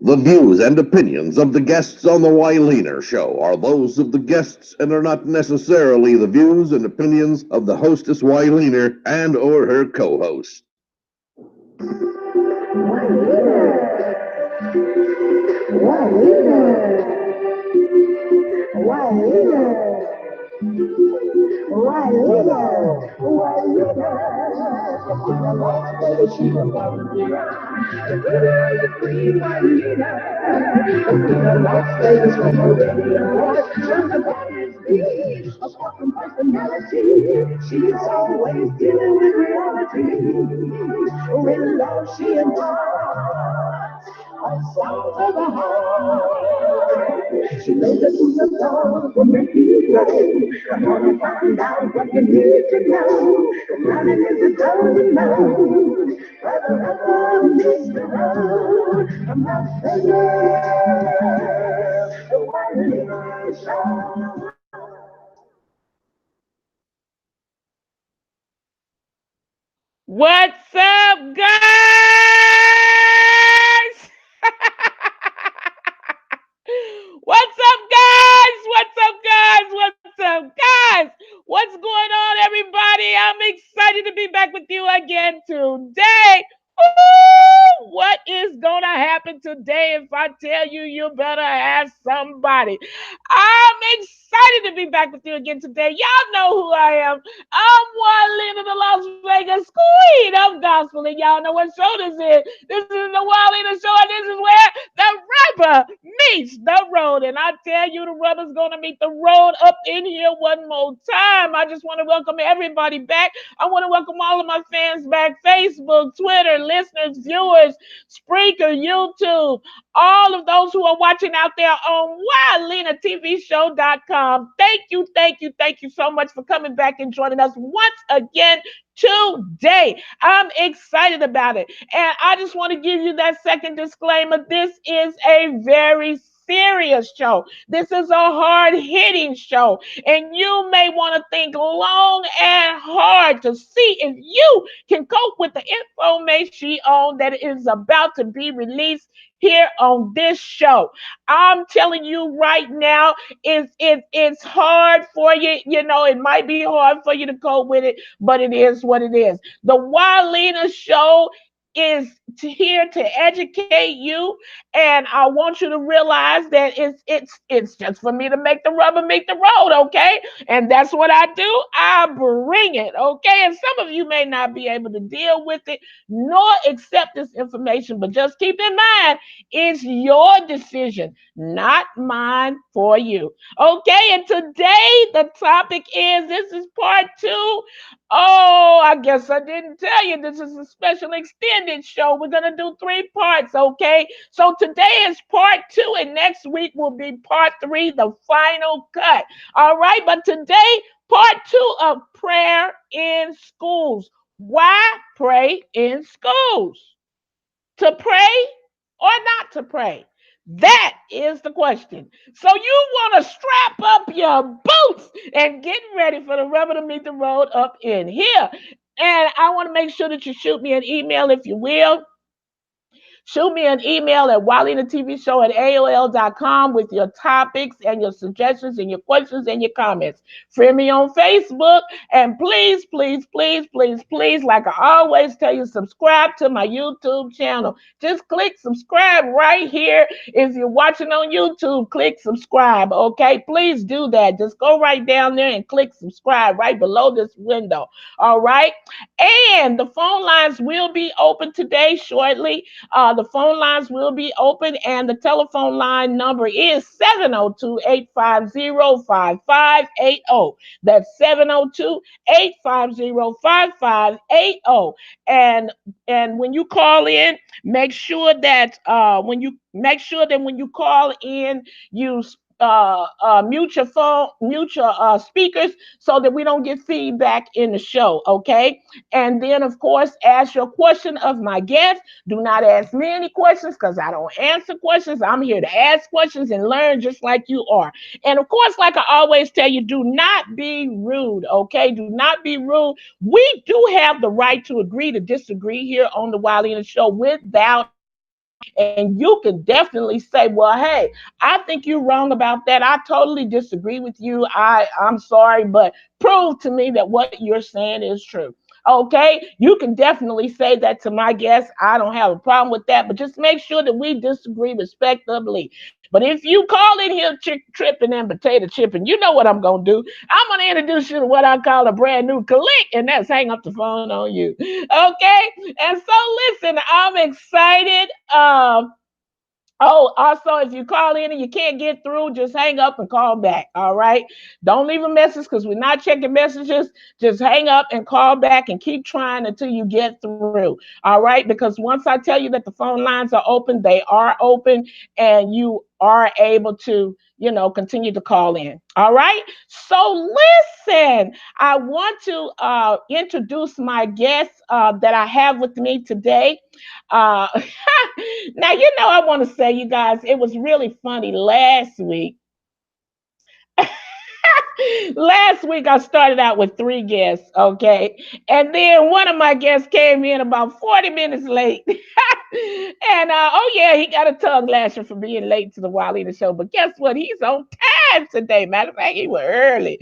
The views and opinions of the guests on the Wylener Show are those of the guests and are not necessarily the views and opinions of the hostess Wylener and or her co-host. She's always dealing with reality. With love, she embarks on songs of the heart. She knows that the song will make you play. Come on and find out what you need to know. Running is a golden road. Brother, miss the road. I'm not saying the one little show. What's up, guys? What's up, guys? What's up, guys? What's up, guys? What's going on, everybody? I'm excited to be back with you again today. Ooh, what is going to happen today if I tell you you better ask somebody? I'm excited to be back with you again today. Y'all know who I am. I'm Wylena, the Las Vegas Queen of Gospel, and y'all know what show this is. This is the Wylena Show, and this is where the rubber meets the road. And I tell you, the rubber's going to meet the road up in here one more time. I just want to welcome everybody back. I want to welcome all of my fans back. Facebook, Twitter, listeners, viewers, Spreaker, YouTube, all of those who are watching out there on WylenaTVShow.com. Thank you so much for coming back and joining us once again today. I'm excited about it. And I just want to give you that second disclaimer. This is a very serious show. This is a hard-hitting show. And you may want to think long and hard to see if you can cope with the information that is about to be released here on this show. I'm telling you right now, it's hard for you. You know, it might be hard for you to cope with it, but it is what it is. The Wylena Show is here to educate you, and I want you to realize that it's just for me to make the rubber meet the road, okay? And that's what I do. I bring it, okay? And some of you may not be able to deal with it nor accept this information, but just keep in mind, it's your decision, not mine for you. Okay, and today the topic is, this is part 2. Oh, I guess I didn't tell you, this is a special extended show. We're going to do 3 parts, okay? So today is part 2, and next week will be part 3, the final cut. All right, but today, part 2 of prayer in schools. Why pray in schools? To pray or not to pray? That is the question. So you want to strap up your boots and get ready for the rubber to meet the road up in here. And I want to make sure that you shoot me an email, if you will. Shoot me an email at WylenaTVShow@AOL.com with your topics and your suggestions and your questions and your comments. Friend me on Facebook, and please, like I always tell you, subscribe to my YouTube channel. Just click subscribe right here. If you're watching on YouTube, click subscribe, okay? Please do that. Just go right down there and click subscribe right below this window, all right? And the phone lines will be open today shortly. The phone lines will be open, and the telephone line number is 702-850-5580. That's 702-850-5580. And when you call in, make sure that when you call in, you mute your phone, mute your speakers, so that we don't get feedback in the show, okay? And then, of course, ask your question of my guest. Do not ask me any questions, because I don't answer questions. I'm here to ask questions and learn just like you are. And, of course, like I always tell you, do not be rude, okay? Do not be rude. We do have the right to agree to disagree here on the Wylena Show without And you can definitely say, well, hey, I think you're wrong about that. I totally disagree with you. I'm sorry, but prove to me that what you're saying is true. Okay, you can definitely say that to my guests. I don't have a problem with that, but just make sure that we disagree respectably. But if you call in here tripping and potato chipping, you know what I'm gonna do. I'm gonna introduce you to what I call a brand new click, and that's hang up the phone on you. Okay, and so listen, I'm excited. Oh, also, if you call in and you can't get through, just hang up and call back. All right. Don't leave a message because we're not checking messages. Just hang up and call back and keep trying until you get through. All right. Because once I tell you that the phone lines are open, they are open and you are able to, continue to call in. All right. So listen, I want to introduce my guest that I have with me today. Uh, Now, I want to say, you guys, it was really funny last week. Last week, I started out with three guests, okay? And then one of my guests came in about 40 minutes late. And, oh, yeah, he got a tongue lasher for being late to the Wiley show. But guess what? He's on time today. Matter of fact, he was early.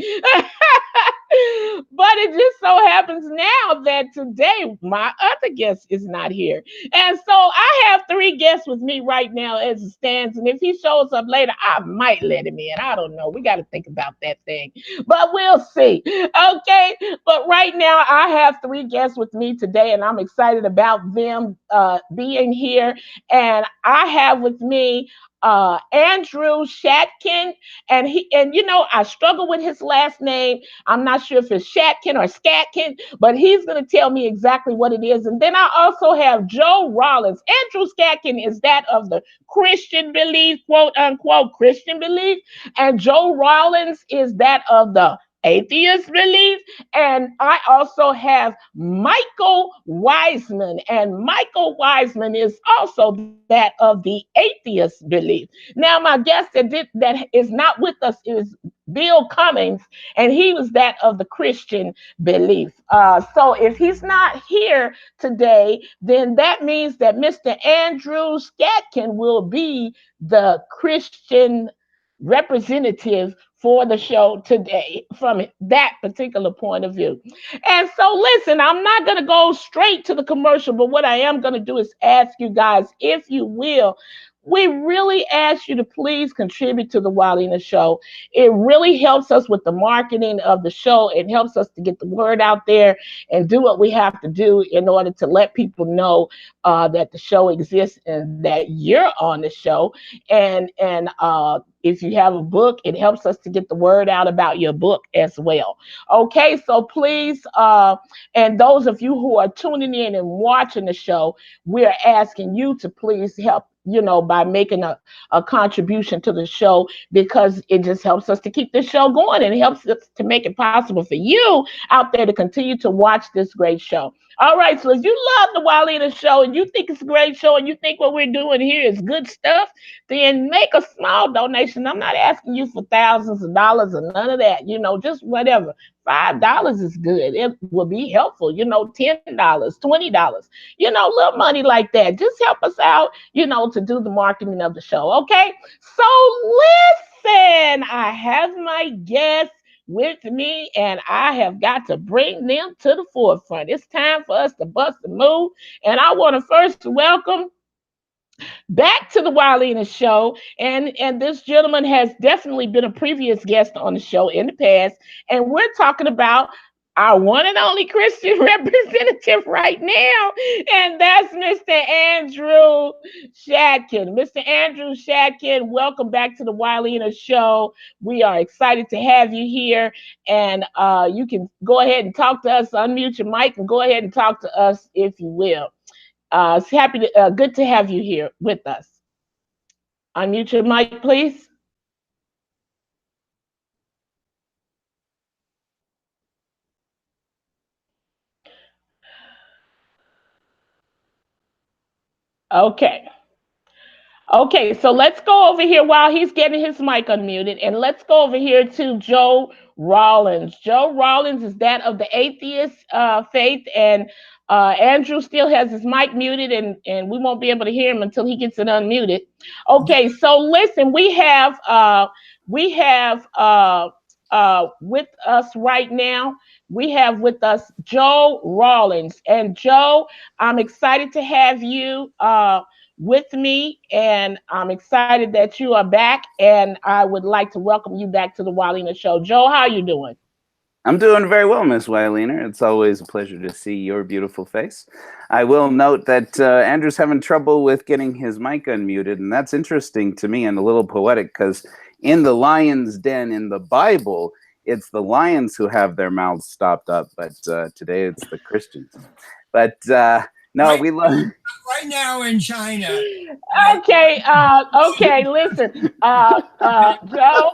But it just so happens now that today my other guest is not here. And so I have three guests with me right now as it stands. And if he shows up later, I might let him in. I don't know. We got to think about that thing. But we'll see. Okay. But right now I have three guests with me today, and I'm excited about them being here. And I have with me Andrew Shatkin, and I struggle with his last name. I'm not sure if it's Shatkin or Scatkin, but he's going to tell me exactly what it is. And then I also have Joe Rawlins. Andrew Scatkin is that of the Christian belief, quote unquote Christian belief, and Joe Rawlins is that of the atheist belief. And I also have Michael Wiseman, and Michael Wiseman is also that of the atheist belief. Now, my guest that is not with us is Bill Cummings, and he was that of the Christian belief. So if he's not here today, then that means that Mr. Andrew Scatkin will be the Christian representative for the show today from that particular point of view. And so, listen, I'm not going to go straight to the commercial, but what I am going to do is ask you guys, if you will, we really ask you to please contribute to the Wildina Show. It really helps us with the marketing of the show. It helps us to get the word out there and do what we have to do in order to let people know that the show exists and that you're on the show. And if you have a book, it helps us to get the word out about your book as well. Okay, so please, and those of you who are tuning in and watching the show, we're asking you to please help, by making a contribution to the show, because it just helps us to keep this show going, and it helps us to make it possible for you out there to continue to watch this great show. All right, so if you love the Wildina Show and you think it's a great show and you think what we're doing here is good stuff, then make a small donation. I'm not asking you for thousands of dollars or none of that, just whatever. $5 is good. It will be helpful, $10, $20, little money like that. Just help us out, to do the marketing of the show. Okay. So listen, I have my guests with me, and I have got to bring them to the forefront. It's time for us to bust a move. And I want to first welcome back to the Wildina Show. And this gentleman has definitely been a previous guest on the show in the past. And we're talking about our one and only Christian representative right now, and that's Mr. Andrew Shatkin. Mr. Andrew Shatkin, welcome back to the Wildina Show. We are excited to have you here, and you can go ahead and talk to us, unmute your mic, and go ahead and talk to us if you will. It's good to have you here with us. Unmute your mic, please. Okay. Okay, so let's go over here while he's getting his mic unmuted, and let's go over here to Joe Rawlins. Joe Rawlins is that of the atheist faith, and Andrew still has his mic muted, and we won't be able to hear him until he gets it unmuted. Okay, so listen, we have with us right now. We have with us Joe Rawlins, and Joe, I'm excited to have you. With me, and I'm excited that you are back. And I would like to welcome you back to the Wylena Show. Joe, how are you doing? I'm doing very well, Miss Wylena. It's always a pleasure to see your beautiful face. I will note that Andrew's having trouble with getting his mic unmuted, and that's interesting to me and a little poetic because in the lion's den in the Bible, it's the lions who have their mouths stopped up, but today it's the Christians. But no, we love... Right now in China. Okay, okay, listen, Joe,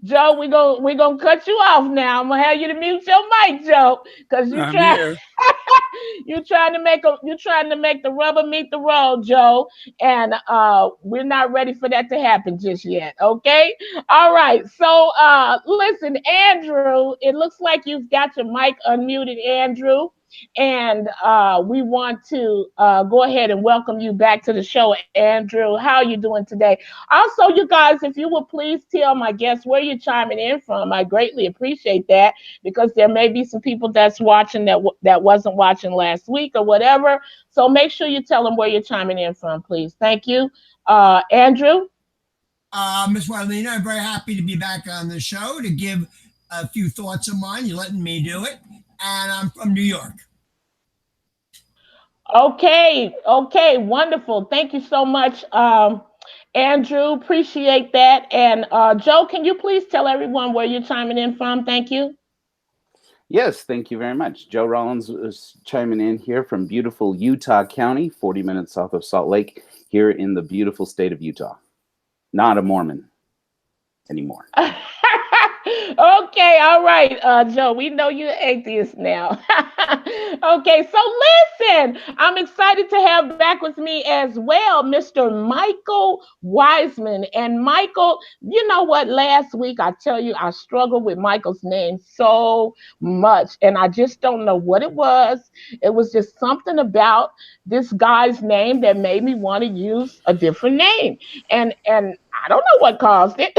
Joe, we gonna cut you off now. I'm gonna have you to mute your mic, Joe, because you're trying to make the rubber meet the road, Joe, and we're not ready for that to happen just yet. Okay, all right. So listen, Andrew, it looks like you've got your mic unmuted, Andrew. And we want to go ahead and welcome you back to the show, Andrew. How are you doing today? Also, you guys, if you would please tell my guests where you're chiming in from, I greatly appreciate that because there may be some people that's watching that wasn't watching last week or whatever. So make sure you tell them where you're chiming in from, please. Thank you, Andrew. Ms. Wylena, I'm very happy to be back on the show to give a few thoughts of mine. You're letting me do it. And I'm from New York. Okay, wonderful. Thank you so much, Andrew. Appreciate that. And Joe, can you please tell everyone where you're chiming in from? Thank you. Yes, thank you very much. Joe Rawlins is chiming in here from beautiful Utah County, 40 minutes south of Salt Lake, here in the beautiful state of Utah. Not a Mormon anymore. Okay, all right, Joe, we know you're atheist now. Okay, so listen, I'm excited to have back with me as well Mr. Michael Wiseman. And Michael, you know what, last week I tell you I struggled with Michael's name so much, and I just don't know what it was. It was just something about this guy's name that made me want to use a different name, and I don't know what caused it.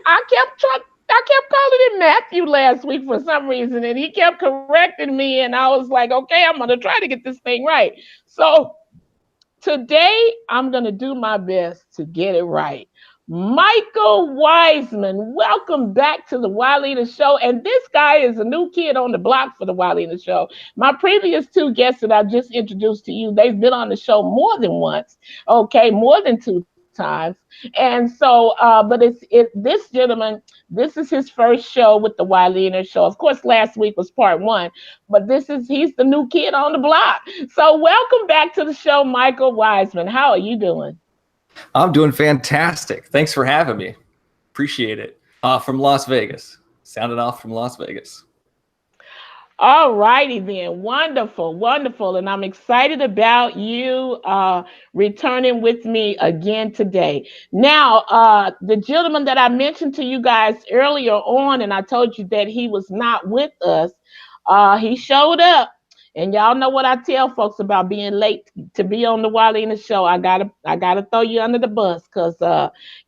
I kept calling him Matthew last week for some reason, and he kept correcting me, and I was like, okay, I'm going to try to get this thing right. So today, I'm going to do my best to get it right. Michael Wiseman, welcome back to the Wylena Show. And this guy is a new kid on the block for the Wylena Show. My previous two guests that I just introduced to you, they've been on the show more than once, okay, more than two times. And so, but this gentleman, this is his first show with the Wylena Show. Of course, last week was part one, but he's the new kid on the block. So welcome back to the show, Michael Wiseman. How are you doing? I'm doing fantastic. Thanks for having me. Appreciate it. From Las Vegas. Sounding off from Las Vegas. All righty then. Wonderful, wonderful. And I'm excited about you returning with me again today. Now, the gentleman that I mentioned to you guys earlier on, and I told you that he was not with us, he showed up. And y'all know what I tell folks about being late to be on the Wylena Show. I gotta throw you under the bus because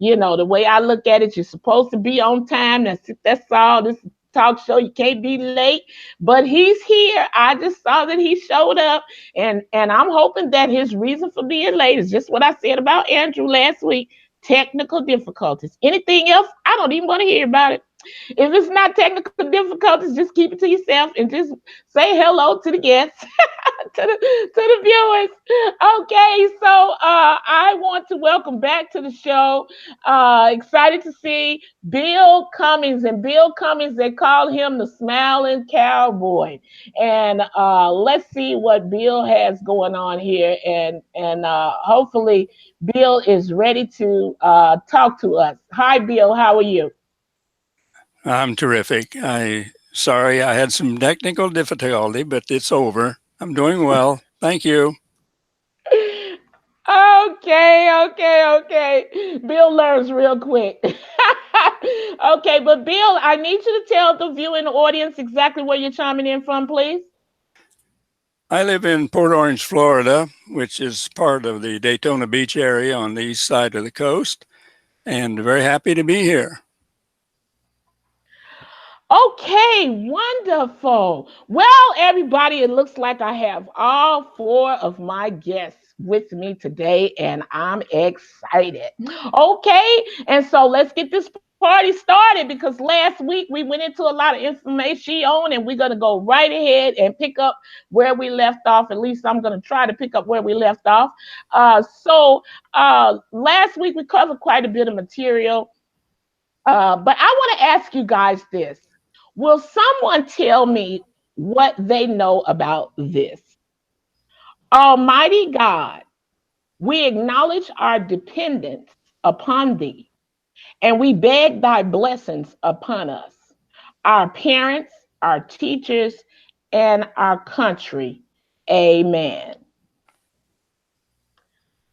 you know, the way I look at it, you're supposed to be on time. That's all. This talk show, you can't be late, but he's here. I just saw that he showed up, and I'm hoping that his reason for being late is just what I said about Andrew last week: technical difficulties. Anything else, I don't even want to hear about it. If it's not technical difficulties, just keep it to yourself and just say hello to the guests, to the viewers. Okay, so I want to welcome back to the show. Excited to see Bill Cummings. And Bill Cummings, they call him the Smiling Cowboy. And let's see what Bill has going on here. And hopefully Bill is ready to talk to us. Hi, Bill. How are you? I'm terrific. Sorry I had some technical difficulty, but it's over. I'm doing well. Thank you. Okay. Bill learns real quick. Okay, but Bill, I need you to tell the viewing audience exactly where you're chiming in from, please. I live in Port Orange, Florida, which is part of the Daytona Beach area on the east side of the coast, and very happy to be here. Okay, wonderful. Well, everybody, it looks like I have all four of my guests with me today, and I'm excited. Okay, and so let's get this party started because last week we went into a lot of information on, and we're going to go right ahead and pick up where we left off. At least I'm going to try to pick up where we left off. Last week we covered quite a bit of material, but I want to ask you guys this. Will someone tell me what they know about this? Almighty God, we acknowledge our dependence upon thee, and we beg thy blessings upon us, our parents, our teachers, and our country. Amen.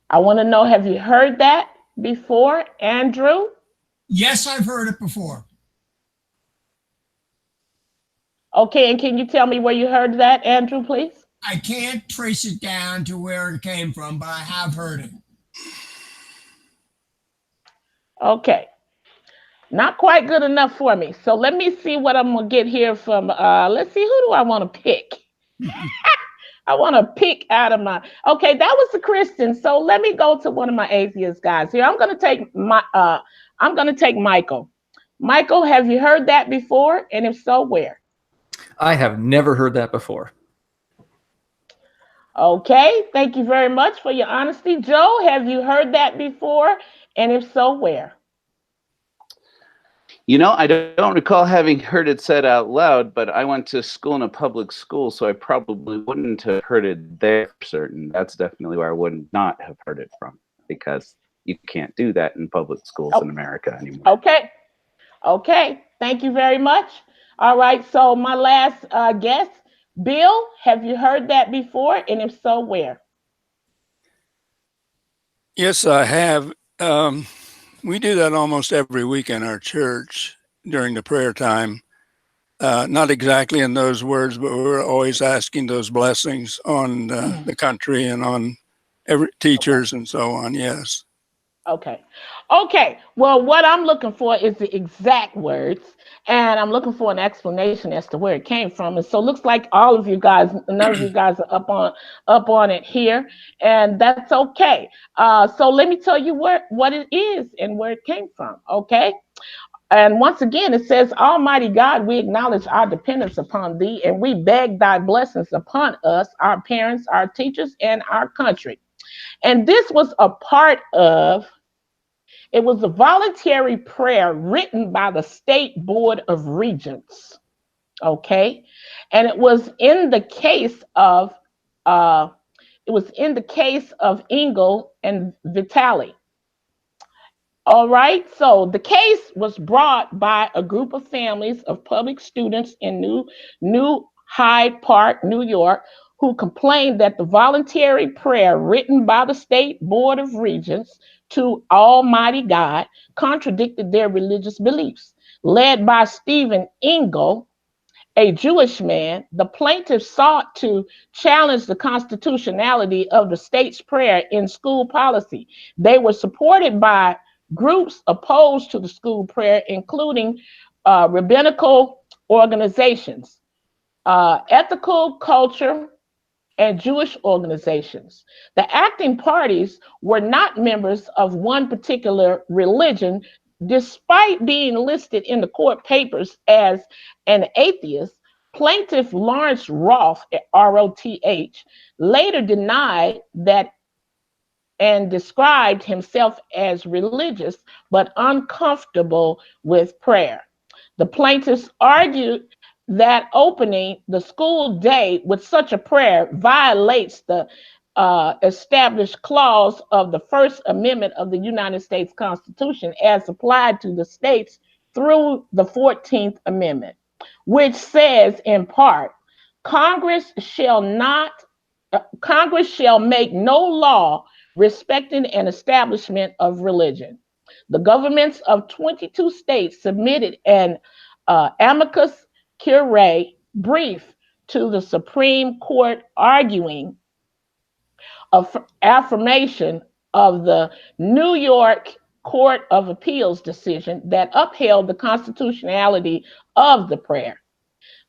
I want to know, have you heard that before, Andrew? Yes, I've heard it before. Okay, and can you tell me where you heard that, Andrew, please? I can't trace it down to where it came from, but I have heard it. Okay. Not quite good enough for me. So let me see what I'm going to get here from, let's see, who do I want to pick? I want to pick out of my, okay, that was the Christian. So let me go to one of my atheist guys here. I'm going to take Michael. Michael, have you heard that before? And if so, where? I have never heard that before. Okay, thank you very much for your honesty. Joe, have you heard that before? And if so, where? You know, I don't recall having heard it said out loud, but I went to school in a public school, so I probably wouldn't have heard it there for certain. That's definitely where I would not have heard it from, because you can't do that in public schools in America anymore. Okay, thank you very much. All right, so my last guest, Bill, have you heard that before? And if so, where? Yes, I have. We do that almost every week in our church during the prayer time. Not exactly in those words, but we're always asking those blessings on the country and on teachers and so on. Yes. Okay. Well, what I'm looking for is the exact words, and I'm looking for an explanation as to where it came from. And so it looks like all of you guys, none of you guys are up on it here, and that's okay. So let me tell you what it is and where it came from. Okay. And once again, it says, Almighty God, we acknowledge our dependence upon thee, and we beg thy blessings upon us, our parents, our teachers, and our country. And this was a part of, it was a voluntary prayer written by the State Board of Regents. Okay. And it was in the case of, Engel and Vitali. All right, so the case was brought by a group of families of public students in New Hyde Park, New York, who complained that the voluntary prayer written by the State Board of Regents to Almighty God contradicted their religious beliefs. Led by Stephen Engel, a Jewish man, the plaintiffs sought to challenge the constitutionality of the state's prayer in school policy. They were supported by groups opposed to the school prayer, including rabbinical organizations, ethical culture, and Jewish organizations. The acting parties were not members of one particular religion, despite being listed in the court papers as an atheist. Plaintiff Lawrence Roth, R-O-T-H, later denied that and described himself as religious but uncomfortable with prayer. The plaintiffs argued that opening the school day with such a prayer violates the established clause of the First Amendment of the United States Constitution as applied to the states through the 14th Amendment, which says in part, Congress shall make no law respecting an establishment of religion. The governments of 22 states submitted an amicus curiae brief to the Supreme Court arguing affirmation of the New York Court of Appeals decision that upheld the constitutionality of the prayer.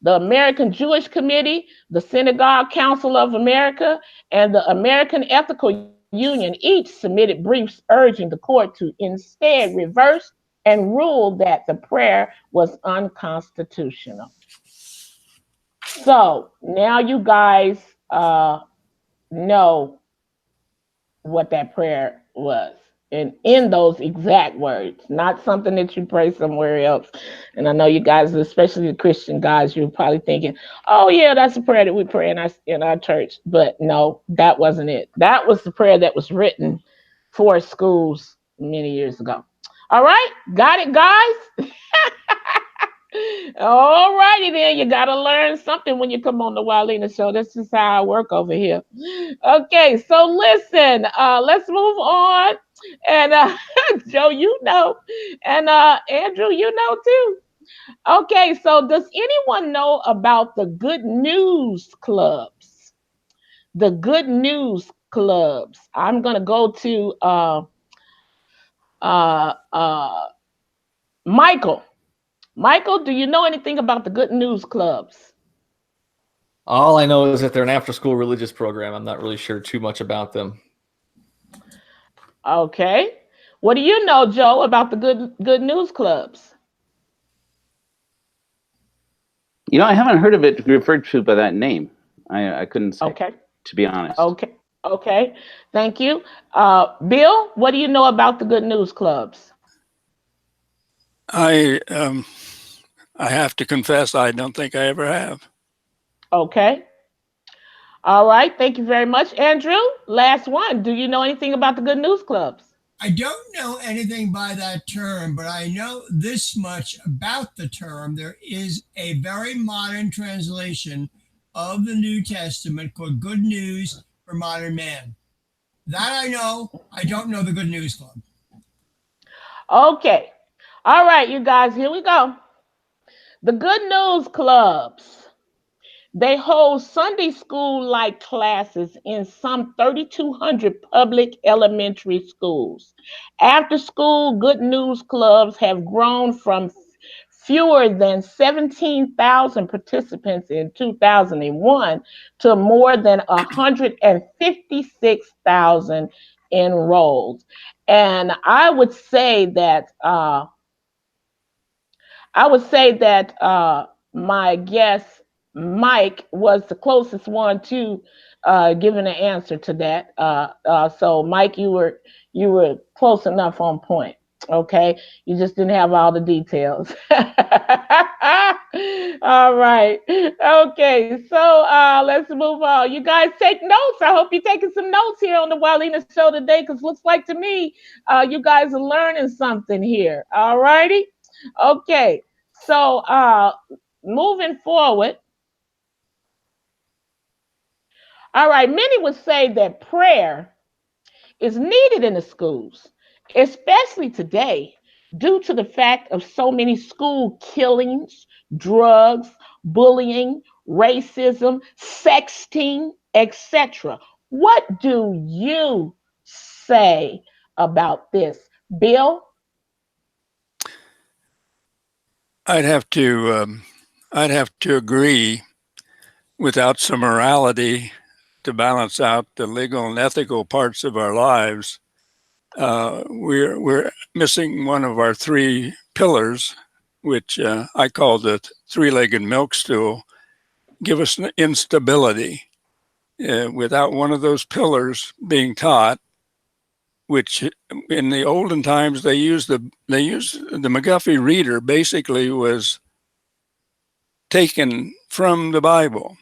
The American Jewish Committee, the Synagogue Council of America, and the American Ethical Union each submitted briefs urging the court to instead reverse and rule that the prayer was unconstitutional. So now you guys know what that prayer was, and in those exact words, not something that you pray somewhere else. And I know you guys, especially the Christian guys, you're probably thinking, oh yeah, that's a prayer that we pray in our church. But no, that wasn't it. That was the prayer that was written for schools many years ago. All right, got it, guys? All righty then, you got to learn something when you come on the Wylena Show. This is how I work over here. Okay, so listen, let's move on. And Joe, you know, and Andrew, you know too. Okay, so does anyone know about the Good News Clubs? The Good News Clubs. I'm going to go to Michael. Michael, do you know anything about the Good News Clubs? All I know is that they're an after-school religious program. I'm not really sure too much about them. Okay. What do you know, Joe, about the Good News Clubs? You know, I haven't heard of it referred to by that name. I couldn't say, okay, to be honest. Okay. Thank you. Bill, what do you know about the Good News Clubs? I have to confess, I don't think I ever have. Okay. All right. Thank you very much. Andrew, last one. Do you know anything about the Good News Clubs? I don't know anything by that term, but I know this much about the term. There is a very modern translation of the New Testament called Good News for Modern Man. That I know. I don't know the Good News Club. Okay. All right, you guys, here we go. The Good News Clubs. They hold Sunday school-like classes in some 3,200 public elementary schools. After school, Good News Clubs have grown from fewer than 17,000 participants in 2001 to more than 156,000 enrolled. And I would say that my guest Mike was the closest one to giving an answer to that. So Mike, you were close enough on point. Okay, you just didn't have all the details. All right. Okay, so let's move on. You guys take notes. I hope you're taking some notes here on the Wylena Show today, because looks like to me you guys are learning something here. All righty. Okay. So moving forward. All right, many would say that prayer is needed in the schools, especially today, due to the fact of so many school killings, drugs, bullying, racism, sexting, etc. What do you say about this, Bill? I'd have to agree. Without some morality to balance out the legal and ethical parts of our lives, we're missing one of our three pillars, which I call the three-legged milk stool. Give us instability. Without one of those pillars being taught, which in the olden times they used the McGuffey reader, basically was taken from the Bible.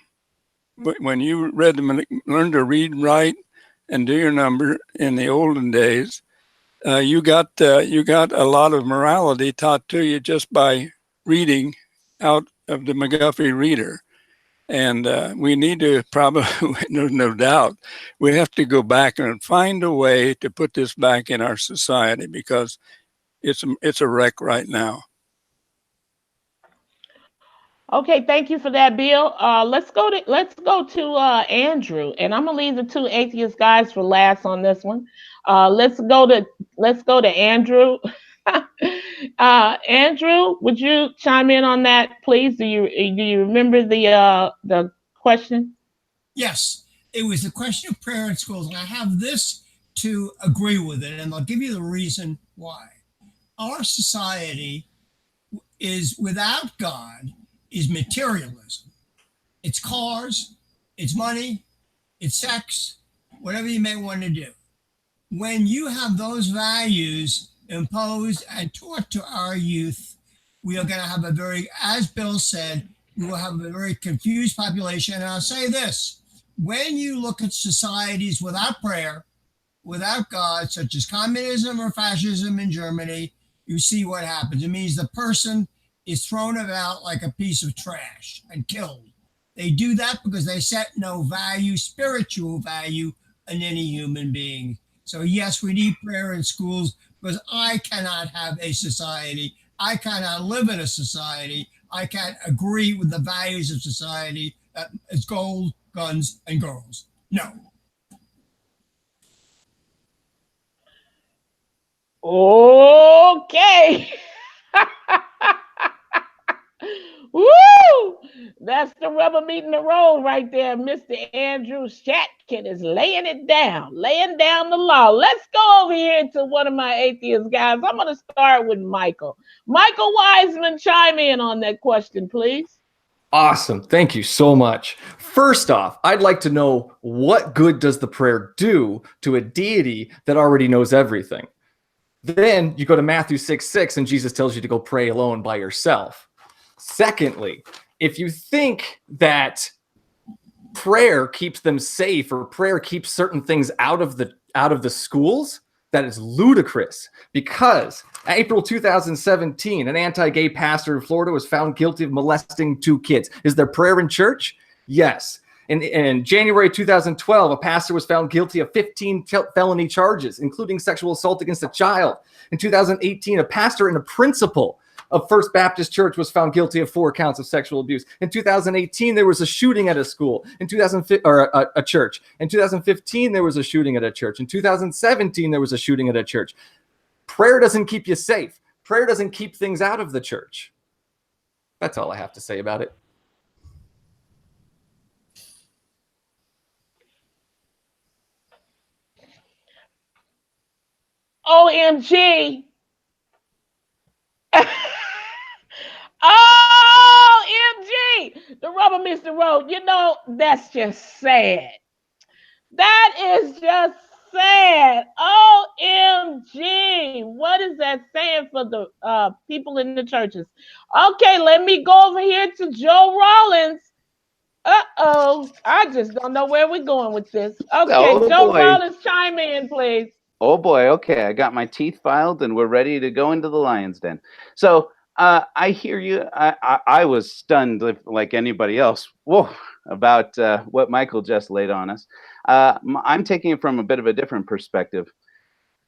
When you learned to read, write, and do your number in the olden days, you got a lot of morality taught to you just by reading out of the McGuffey reader. And we need to probably, no doubt, we have to go back and find a way to put this back in our society, because it's a wreck right now. Okay, thank you for that, Bill. Let's go to Andrew, and I'm gonna leave the two atheist guys for last on this one. Let's go to Andrew. Andrew, would you chime in on that, please? Do you remember the question? Yes, it was the question of prayer in schools, and I have this to agree with it, and I'll give you the reason why. Our society is without God is materialism. It's cars, it's money, it's sex, whatever you may want to do. When you have those values imposed and taught to our youth, we are going to have a very, as Bill said, we will have a very confused population. And I'll say this, when you look at societies without prayer, without God, such as communism or fascism in Germany, you see what happens. It means the person is thrown about like a piece of trash and killed. They do that because they set no value, spiritual value, in any human being. So yes, we need prayer in schools, because I cannot have a society. I cannot live in a society. I can't agree with the values of society that is gold, guns, and girls. No. Okay. Woo! That's the rubber meeting the road right there. Mr. Andrew Shatkin is laying down the law. Let's go over here to one of my atheist guys. I'm going to start with Michael. Michael Wiseman, chime in on that question, please. Awesome. Thank you so much. First off, I'd like to know, what good does the prayer do to a deity that already knows everything? Then you go to Matthew 6:6, and Jesus tells you to go pray alone by yourself. Secondly, if you think that prayer keeps them safe, or prayer keeps certain things out of the schools, that is ludicrous. Because April 2017, an anti-gay pastor in Florida was found guilty of molesting 2 kids. Is there prayer in church? Yes. In January 2012, a pastor was found guilty of 15 felony charges, including sexual assault against a child. In 2018, a pastor and a principal of First Baptist Church was found guilty of 4 counts of sexual abuse. In 2018, there was a shooting at a school. In 2015, or a church. In 2015, there was a shooting at a church. In 2017, there was a shooting at a church. Prayer doesn't keep you safe. Prayer doesn't keep things out of the church. That's all I have to say about it. OMG. OMG. The rubber meets the road. You know, that's just sad. That is just sad. OMG. What is that saying for the people in the churches? Okay, let me go over here to Joe Rawlins. Uh-oh. I just don't know where we're going with this. Okay, Oh, Joe boy. Rawlins, chime in, please. Oh boy, okay, I got my teeth filed and we're ready to go into the lion's den. So I hear you. I was stunned like anybody else. Whoa, about what Michael just laid on us. I'm taking it from a bit of a different perspective.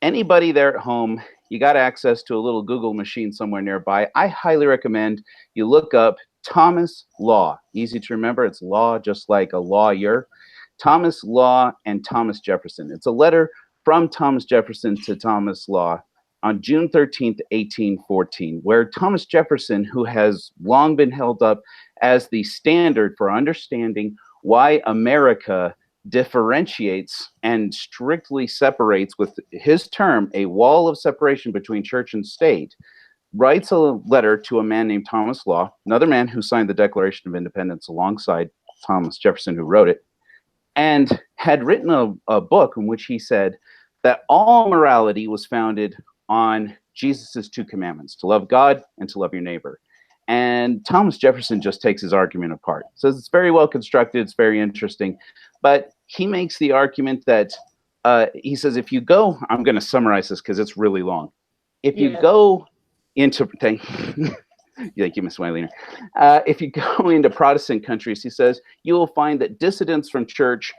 Anybody there at home, you got access to a little Google machine somewhere nearby. I highly recommend you look up Thomas Law. Easy to remember. It's law, just like a lawyer. Thomas Law and Thomas Jefferson. It's a letter from Thomas Jefferson to Thomas Law on June 13th, 1814, where Thomas Jefferson, who has long been held up as the standard for understanding why America differentiates and strictly separates, with his term, a wall of separation between church and state, writes a letter to a man named Thomas Law, another man who signed the Declaration of Independence alongside Thomas Jefferson, who wrote it, and had written a book in which he said that all morality was founded on Jesus's 2 commandments, to love God and to love your neighbor. And Thomas Jefferson just takes his argument apart. So it's very well constructed, it's very interesting. But he makes the argument that, he says, if you go, I'm going to summarize this because it's really long. If you go into, Thank you, Ms. Weiliner. If you go into Protestant countries, he says, you will find that dissidents from church,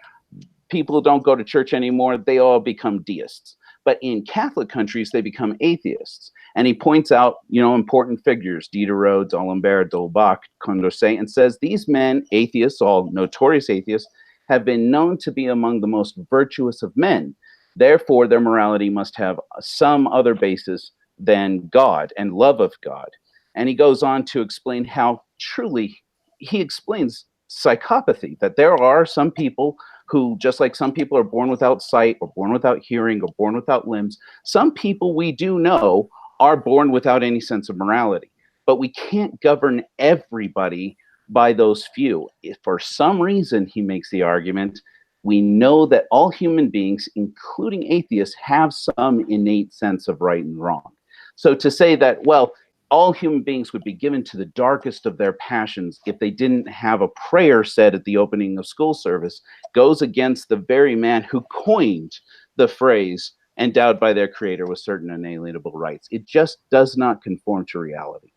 people don't go to church anymore, they all become deists. But in Catholic countries, they become atheists. And he points out, important figures, Diderot, D'Alembert, D'Holbach, Condorcet, and says these men, atheists, all notorious atheists, have been known to be among the most virtuous of men. Therefore, their morality must have some other basis than God and love of God. And he goes on to explain how truly, he explains psychopathy, that there are some people who, just like some people are born without sight or born without hearing or born without limbs, some people we do know are born without any sense of morality. But we can't govern everybody by those few. If for some reason, he makes the argument, we know that all human beings, including atheists, have some innate sense of right and wrong. So to say that, well, all human beings would be given to the darkest of their passions if they didn't have a prayer said at the opening of school service goes against the very man who coined the phrase endowed by their creator with certain inalienable rights. It just does not conform to reality.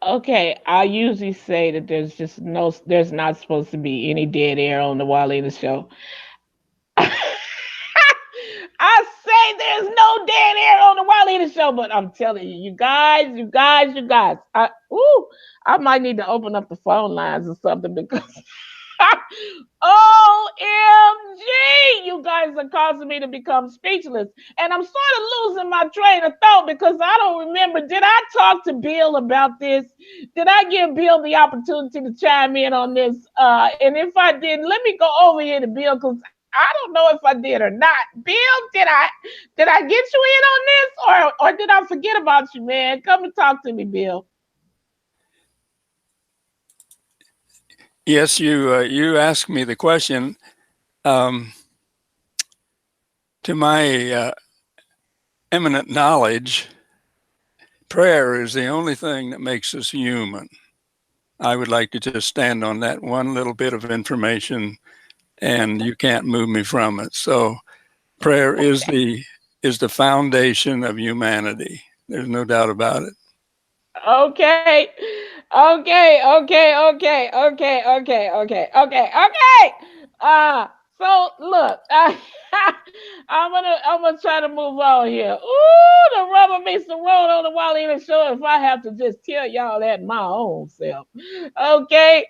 Okay, I usually say that there's not supposed to be any dead air on the Wildina show. I say there's no dead air on the Wildina show, but I'm telling you, you guys, I might need to open up the phone lines or something because OMG, you guys are causing me to become speechless. And I'm sort of losing my train of thought because I don't remember, did I talk to Bill about this? Did I give Bill the opportunity to chime in on this? And if I didn't, let me go over here to Bill because I don't know if I did or not. Bill, did I get you in on this or did I forget about you, man? Come and talk to me, Bill. Yes, you asked me the question. To my eminent knowledge, prayer is the only thing that makes us human. I would like to just stand on that one little bit of information, and you can't move me from it. So, prayer is the foundation of humanity. There's no doubt about it. Okay. So look, I'm gonna try to move on here. Ooh, the rubber meets the road on the Wildina show. If I have to just tell y'all that my own self, okay.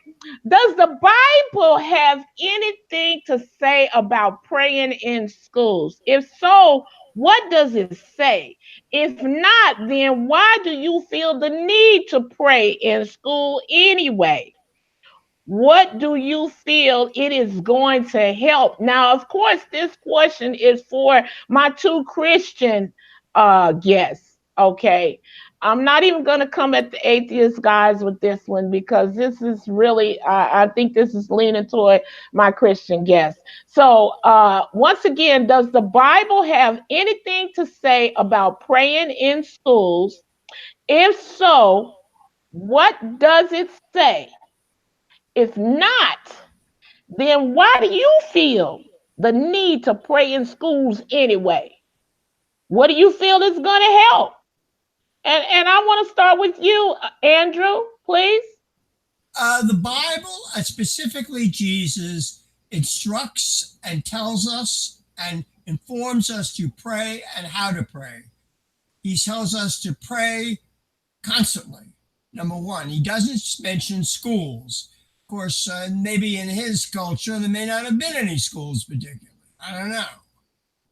Does the Bible have anything to say about praying in schools? If so, what does it say? If not, then why do you feel the need to pray in school anyway? What do you feel it is going to help? Now, of course, this question is for my two Christian guests, okay? I'm not even going to come at the atheist guys with this one because this is really, I think this is leaning toward my Christian guests. So, once again, does the Bible have anything to say about praying in schools? If so, what does it say? If not, then why do you feel the need to pray in schools anyway? What do you feel is going to help? And I want to start with you, Andrew, please. The Bible, specifically Jesus, instructs and tells us and informs us to pray and how to pray. He tells us to pray constantly. Number one, he doesn't mention schools. Of course, maybe in his culture, there may not have been any schools particularly. I don't know.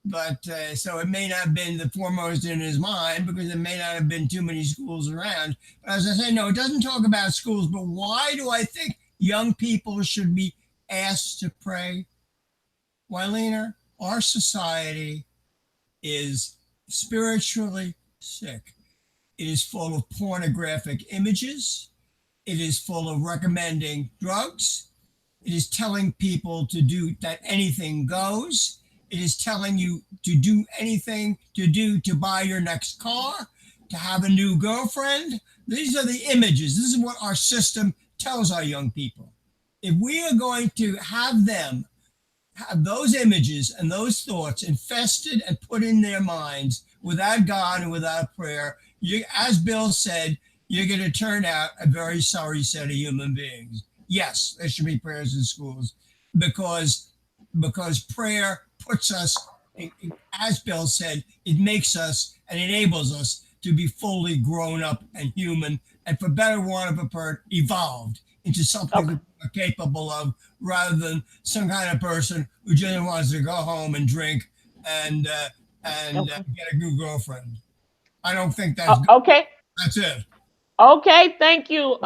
But so it may not have been the foremost in his mind because there may not have been too many schools around. But as I say, no, it doesn't talk about schools. But why do I think young people should be asked to pray? Wylena, our society is spiritually sick. It is full of pornographic images. It is full of recommending drugs. It is telling people to do that anything goes. It is telling you to do anything to buy your next car, to have a new girlfriend. These are the images. This is what our system tells our young people. If we are going to have them have those images and those thoughts infested and put in their minds without God and without prayer, as Bill said, you're going to turn out a very sorry set of human beings. Yes, there should be prayers in schools because prayer puts us, as Bill said, it makes us and enables us to be fully grown up and human, and for better want of a word, evolved into something that we're capable of, rather than some kind of person who just wants to go home and drink and get a new girlfriend. I don't think that's good. Okay. That's it. Okay, thank you.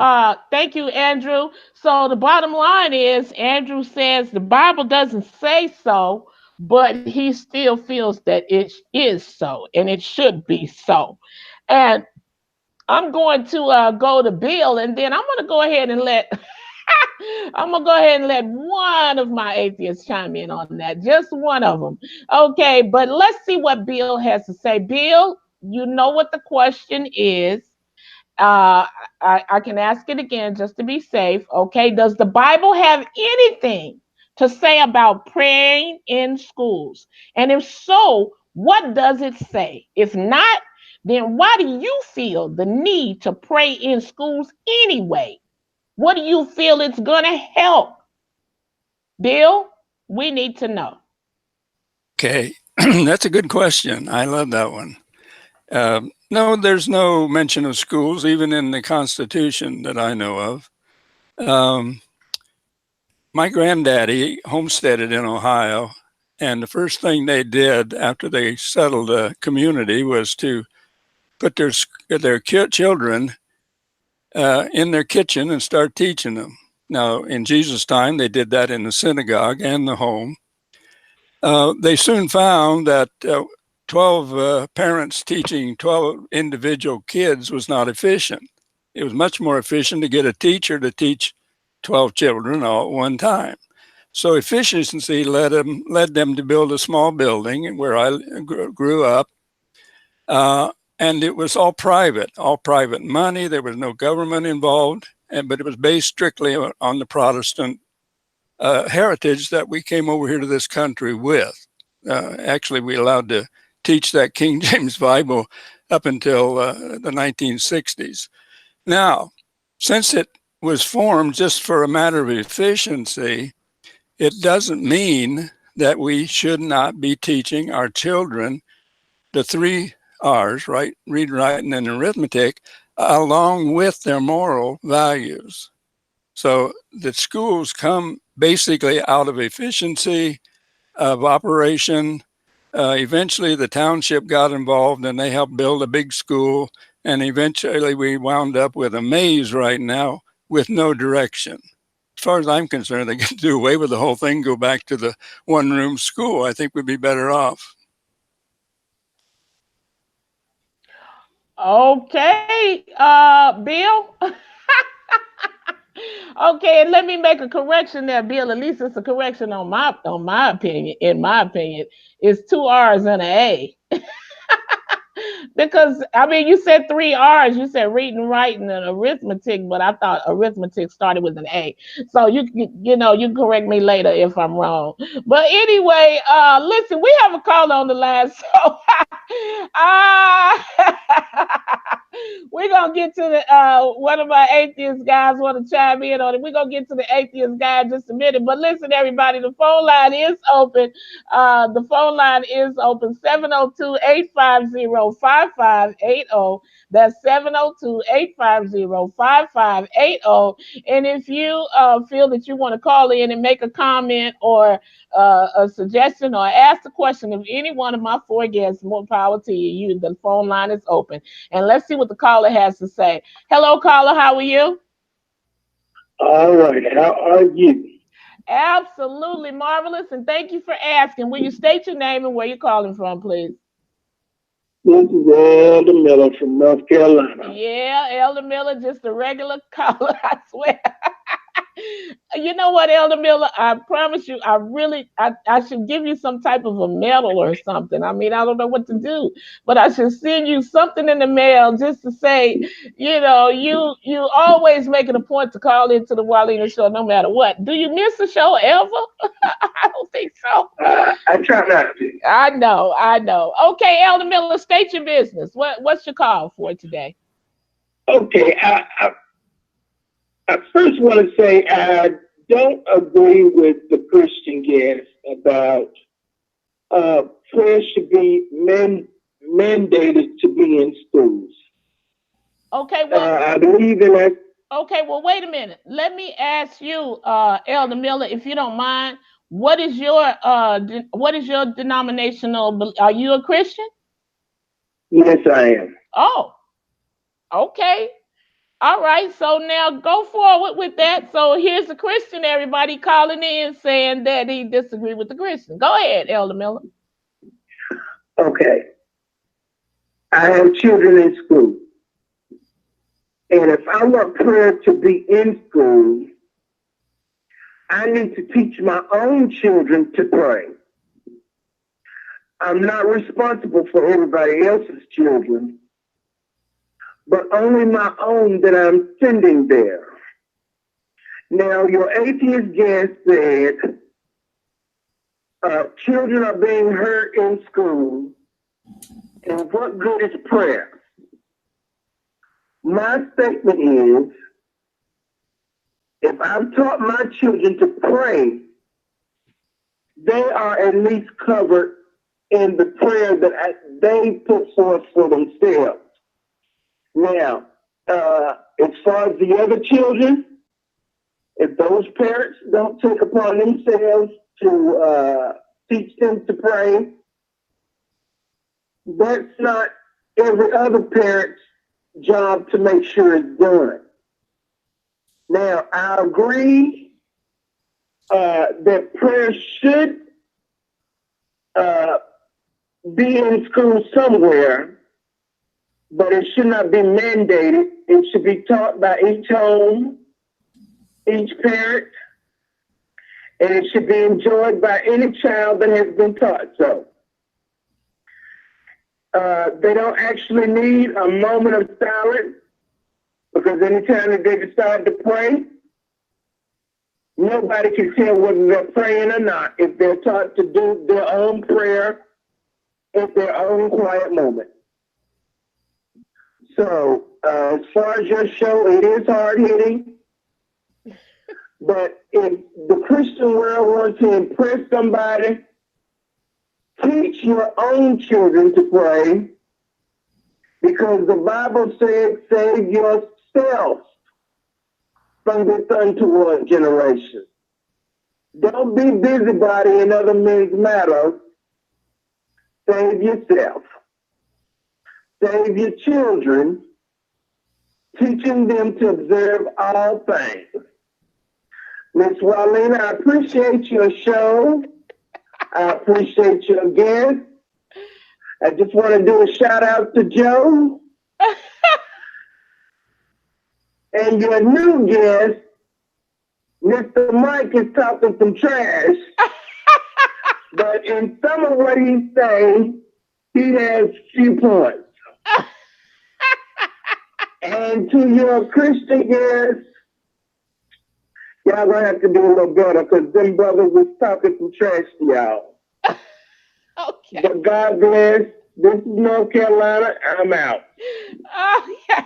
Thank you, Andrew. So the bottom line is Andrew says the Bible doesn't say so, but he still feels that it is so and it should be so. And I'm going to go to Bill, and then I'm going to go ahead and let I'm gonna go ahead and let one of my atheists chime in on that, just one of them. Okay, but let's see what Bill has to say. Bill, you know what the question is. I can ask it again just to be safe. Okay, does the Bible have anything to say about praying in schools? And if so, what does it say? If not, then why do you feel the need to pray in schools anyway? What do you feel it's going to help? Bill, we need to know. Okay, that's a good question. I love that one. No, there's no mention of schools, even in the Constitution that I know of. My granddaddy homesteaded in Ohio, and the first thing they did after they settled a community was to put their children in their kitchen and start teaching them. Now, in Jesus' time, they did that in the synagogue and the home. They soon found that 12 parents teaching 12 individual kids was not efficient. It was much more efficient to get a teacher to teach 12 children all at one time. So efficiency led them to build a small building where I grew up. And it was all private money. There was no government involved, but it was based strictly on the Protestant heritage that we came over here to this country with. Actually, we allowed to teach that King James Bible up until the 1960s. Now, since it was formed just for a matter of efficiency, it doesn't mean that we should not be teaching our children the 3 R's, right? Read, writing, and arithmetic, along with their moral values. So the schools come basically out of efficiency of operation. Eventually the township got involved and they helped build a big school. And eventually we wound up with a maze right now with no direction. As far as I'm concerned, they can do away with the whole thing, go back to the one-room school. I think we'd be better off. Okay, Bill. Okay, and let me make a correction there, Bill. At least it's a correction on my opinion. In my opinion, it's 2 R's and an A. Because I mean, you said 3 R's. You said reading, writing, and arithmetic, but I thought arithmetic started with an A. So you can correct me later if I'm wrong. But anyway, listen, we have a call on the line, so we're gonna get to the one of my atheist guys want to chime in on it. We're gonna get to the atheist guy in just a minute. But listen, everybody, the phone line is open. The phone line is open 702-850-5580. That's 702-850-5580. And if you feel that you want to call in and make a comment or a suggestion or ask a question of any one of my 4 guests, more power to you. The phone line is open. And let's see what the caller has to say. Hello, caller. How are you? All right. How are you? Absolutely marvelous. And thank you for asking. Will you state your name and where you're calling from, please? This is Elder Miller from North Carolina. Yeah, Elder Miller, just a regular caller, I swear. You know what, Elder Miller? I promise you, I should give you some type of a medal or something. I mean, I don't know what to do, but I should send you something in the mail just to say, you always make it a point to call into the Wallina show no matter what. Do you miss the show ever? I don't think so. I try not to. I know. Okay, Elder Miller, state your business. What's your call for today? Okay, I first want to say I don't agree with the Christian guest about prayer should be mandated to be in schools. Okay, well, I believe in that. okay, well, wait a minute. Let me ask you, Elder Miller, if you don't mind, what is your denominational? Are you a Christian? Yes, I am. Oh, okay. All right. So now go forward with that. So here's a Christian, everybody calling in saying that he disagreed with the Christian. Go ahead, Elder Miller. Okay. I have children in school. And if I want prayer to be in school, I need to teach my own children to pray. I'm not responsible for everybody else's children, but only my own that I'm sending there. Now, your atheist guest said children are being hurt in school, and what good is prayer? My statement is, if I've taught my children to pray, they are at least covered in the prayer that they put forth for themselves. Now, as far as the other children, if those parents don't take upon themselves to teach them to pray, that's not every other parent's job to make sure it's done. Now, I agree that prayer should be in school somewhere, but it should not be mandated. It should be taught by each home, each parent, and it should be enjoyed by any child that has been taught so. They don't actually need a moment of silence, because anytime that they decide to pray, nobody can tell whether they're praying or not if they're taught to do their own prayer at their own quiet moment. So, as far as your show, it is hard-hitting. But if the Christian world wants to impress somebody, teach your own children to pray, because the Bible says, save yourself from this untoward generation. Don't be busybody in other men's matters. Save yourself. Save your children, teaching them to observe all things. Miss Wallina, I appreciate your show. I appreciate your guest. I just want to do a shout out to Joe. And your new guest, Mr. Mike, is talking some trash. But in some of what he's saying, he has few points. And to your Christian guest, y'all gonna have to do a little better, because them brothers was talking some trash to y'all. Okay. But God bless. This is North Carolina. I'm out. Okay.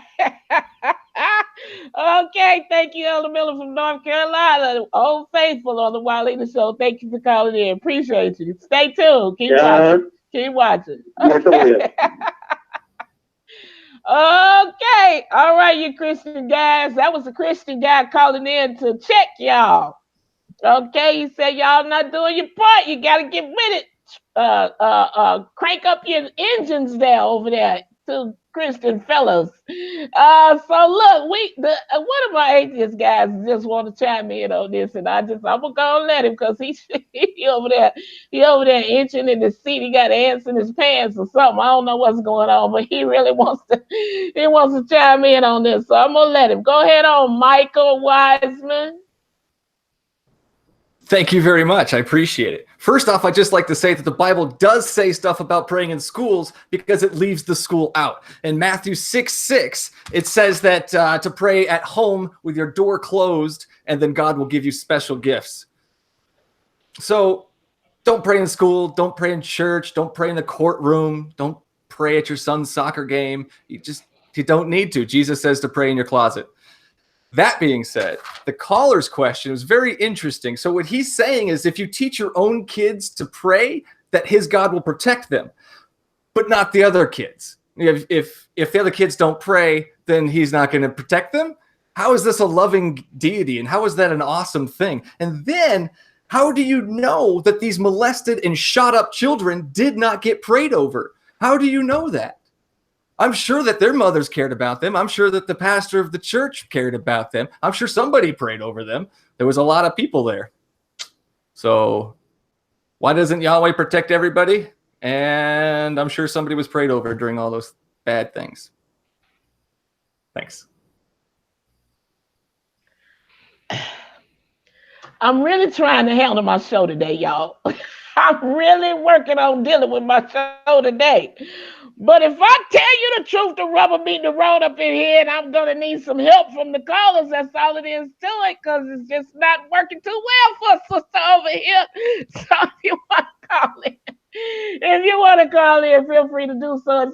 Okay, thank you, Elder Miller from North Carolina. Old faithful on the Wallina show. Thank you for calling in. Appreciate you. Stay tuned. Keep watching. Keep watching. Yes, I will. Okay. All right, you Christian guys. That was a Christian guy calling in to check y'all. Okay, he said y'all not doing your part. You gotta get with it. Crank up your engines there over there, to Christian fellows. So look, one of my atheist guys just want to chime in on this, and I'm gonna go and let him, because he over there inching in his seat. He got ants in his pants or something. I don't know what's going on, but he really wants to chime in on this. So I'm gonna let him. Go ahead on, Michael Wiseman. Thank you very much. I appreciate it. First off, I'd just like to say that the Bible does say stuff about praying in schools because it leaves the school out. In Matthew 6:6, it says that to pray at home with your door closed, and then God will give you special gifts. So don't pray in school. Don't pray in church. Don't pray in the courtroom. Don't pray at your son's soccer game. You don't need to. Jesus says to pray in your closet. That being said, the caller's question was very interesting. So what he's saying is if you teach your own kids to pray, that his God will protect them, but not the other kids. If the other kids don't pray, then he's not going to protect them. How is this a loving deity? And how is that an awesome thing? And then how do you know that these molested and shot up children did not get prayed over? How do you know that? I'm sure that their mothers cared about them. I'm sure that the pastor of the church cared about them. I'm sure somebody prayed over them. There was a lot of people there. So why doesn't Yahweh protect everybody? And I'm sure somebody was prayed over during all those bad things. Thanks. I'm really trying to handle my show today, y'all. I'm really working on dealing with my show today. But if I tell you the truth, the rubber meets the road up in here, and I'm going to need some help from the callers. That's all it is to it, because it's just not working too well for a sister over here. So if you want to call in, feel free to do so at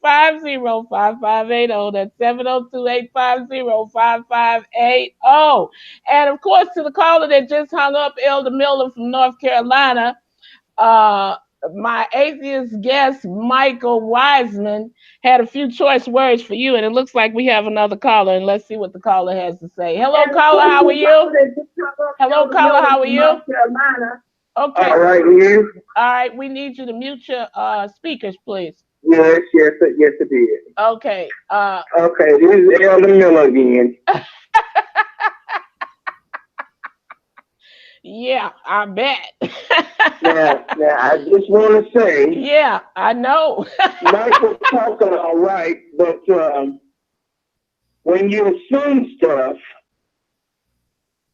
702-850-5580. That's 702-850-5580. And of course, to the caller that just hung up, Elder Miller from North Carolina, my atheist guest, Michael Wiseman, had a few choice words for you, and it looks like we have another caller, and let's see what the caller has to say. Hello, caller, how are you? Hello, caller, how are you? Okay. All right, you? All right, we need you to mute your speakers, please. Yes, it is. Okay. Okay, this is Elder Miller again. Yeah, I bet. now, I just want to say. Yeah, I know. Michael's talking all right, but when you assume stuff,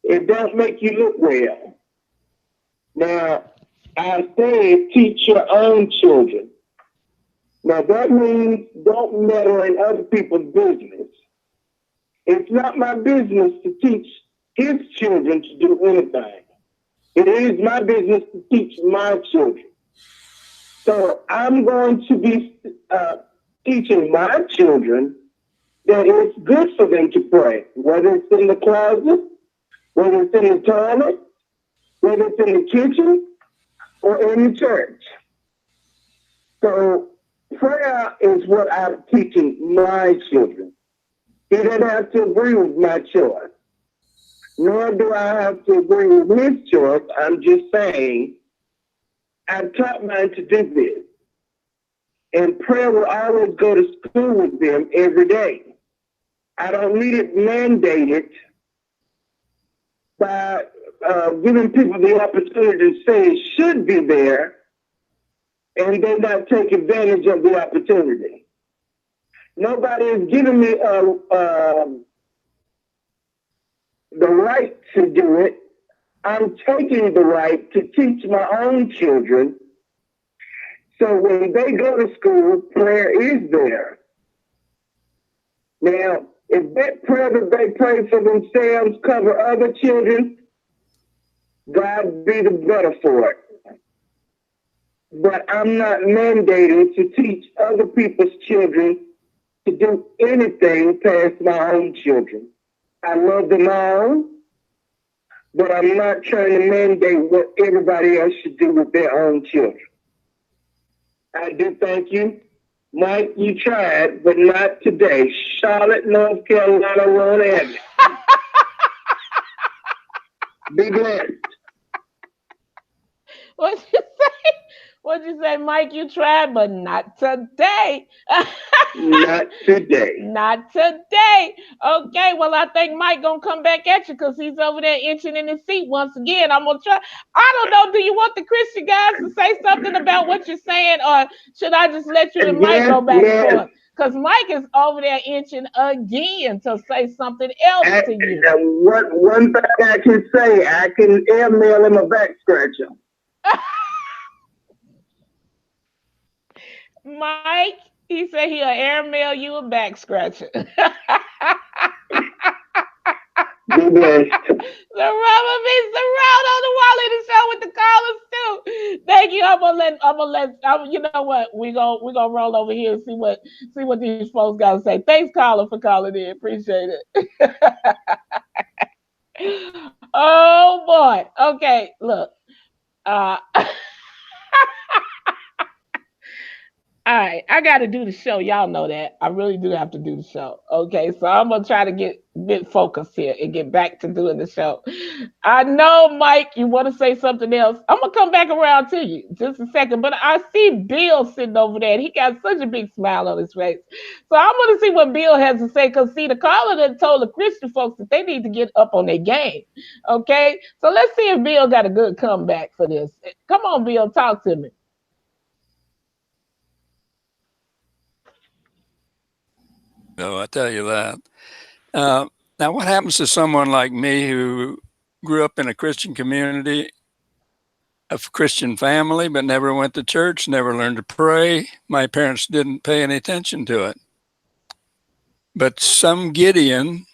it don't make you look well. Now, I say teach your own children. Now, that means don't meddle in other people's business. It's not my business to teach his children to do anything. It is my business to teach my children. So I'm going to be teaching my children that it's good for them to pray, whether it's in the closet, whether it's in the toilet, whether it's in the kitchen, or in the church. So prayer is what I'm teaching my children. He doesn't have to agree with my choice. Nor do I have to agree with his choice. I'm just saying, I've taught mine to do this. And prayer will always go to school with them every day. I don't need it mandated by giving people the opportunity to say it should be there, and they not take advantage of the opportunity. Nobody is giving me the right to do it. I'm taking the right to teach my own children. So when they go to school, prayer is there. Now, if that prayer that they pray for themselves cover other children, God be the better for it. But I'm not mandating to teach other people's children to do anything past my own children. I love them all, but I'm not trying to mandate what everybody else should do with their own children. I do thank you. Mike, you tried, but not today. Charlotte, North Carolina, won't have it. Be blessed. What'd you say? What'd you say, Mike? You tried, but not today. Not today. Not today. Okay, well, I think Mike gonna come back at you because he's over there inching in his seat once again. I'm gonna try. I don't know. Do you want the Christian guys to say something about what you're saying, or should I just let you and Mike go back and forth? because Mike is over there itching again to say something else to you. One thing I can say, I can airmail him a back scratcher. Mike, he said he'll airmail you a back scratcher. Be blessed. The rubber meets the road on the wall in the show with the callers too. Thank you. You know what? We're gonna roll over here and see what these folks gotta say. Thanks, caller, for calling in. Appreciate it. Oh boy. Okay, look. All right, I got to do the show. Y'all know that. I really do have to do the show. Okay, so I'm going to try to get focused here and get back to doing the show. I know, Mike, you want to say something else. I'm going to come back around to you just a second. But I see Bill sitting over there, and he got such a big smile on his face. So I'm going to see what Bill has to say, because, see, the caller that told the Christian folks that they need to get up on their game. Okay, so let's see if Bill got a good comeback for this. Come on, Bill, talk to me. No, I tell you that. Now, what happens to someone like me who grew up in a Christian community, a Christian family, but never went to church, never learned to pray? My parents didn't pay any attention to it. But some Gideon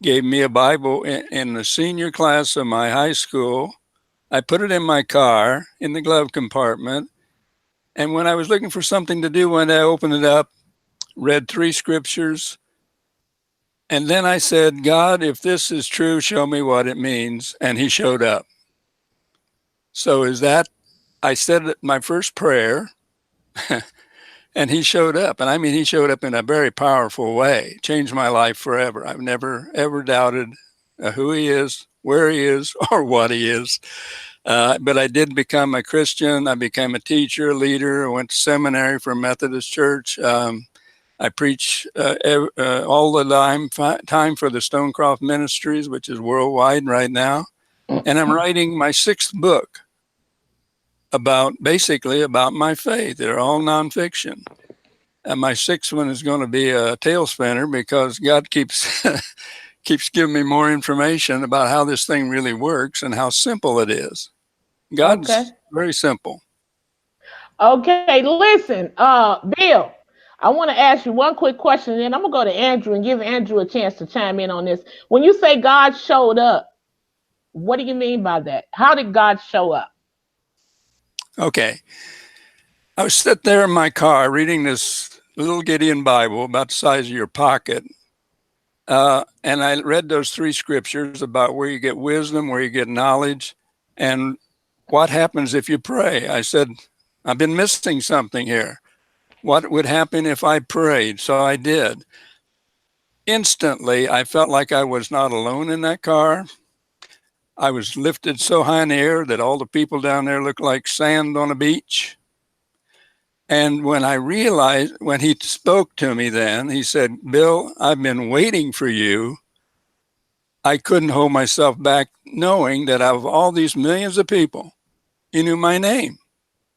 gave me a Bible in the senior class of my high school. I put it in my car in the glove compartment. And when I was looking for something to do, when I opened it up, read 3 scriptures, and then I said, God, if this is true, show me what it means. And he showed up. So I said my first prayer, and he showed up. And I mean, he showed up in a very powerful way, changed my life forever. I've never, ever doubted who he is, where he is, or what he is. But I did become a Christian. I became a teacher, a leader. I went to seminary for a Methodist church. I preach all the time for the Stonecroft Ministries, which is worldwide right now. And I'm writing my 6th book basically about my faith. They're all nonfiction. And my 6th one is going to be a tail spinner, because God keeps giving me more information about how this thing really works and how simple it is. God's very simple. Okay, listen, Bill, I want to ask you one quick question, and then I'm going to go to Andrew and give Andrew a chance to chime in on this. When you say God showed up, what do you mean by that? How did God show up? Okay. I was sitting there in my car reading this little Gideon Bible about the size of your pocket. And I read those 3 scriptures about where you get wisdom, where you get knowledge, and what happens if you pray. I said, I've been missing something here. What would happen if I prayed? So I did. Instantly, I felt like I was not alone in that car. I was lifted so high in the air that all the people down there looked like sand on a beach. And when I realized, when he spoke to me then, he said, Bill, I've been waiting for you. I couldn't hold myself back, knowing that out of all these millions of people, he knew my name.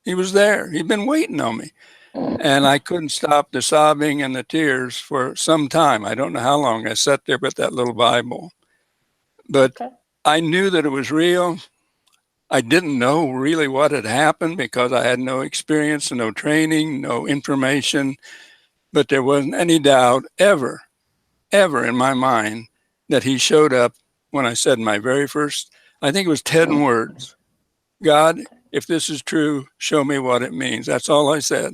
He was there. He'd been waiting on me. And I couldn't stop the sobbing and the tears for some time. I don't know how long I sat there with that little Bible. But I knew that it was real. I didn't know really what had happened, because I had no experience, no training, no information. But there wasn't any doubt ever in my mind that he showed up when I said my very first, I think it was 10 words. God, if this is true, show me what it means. That's all I said.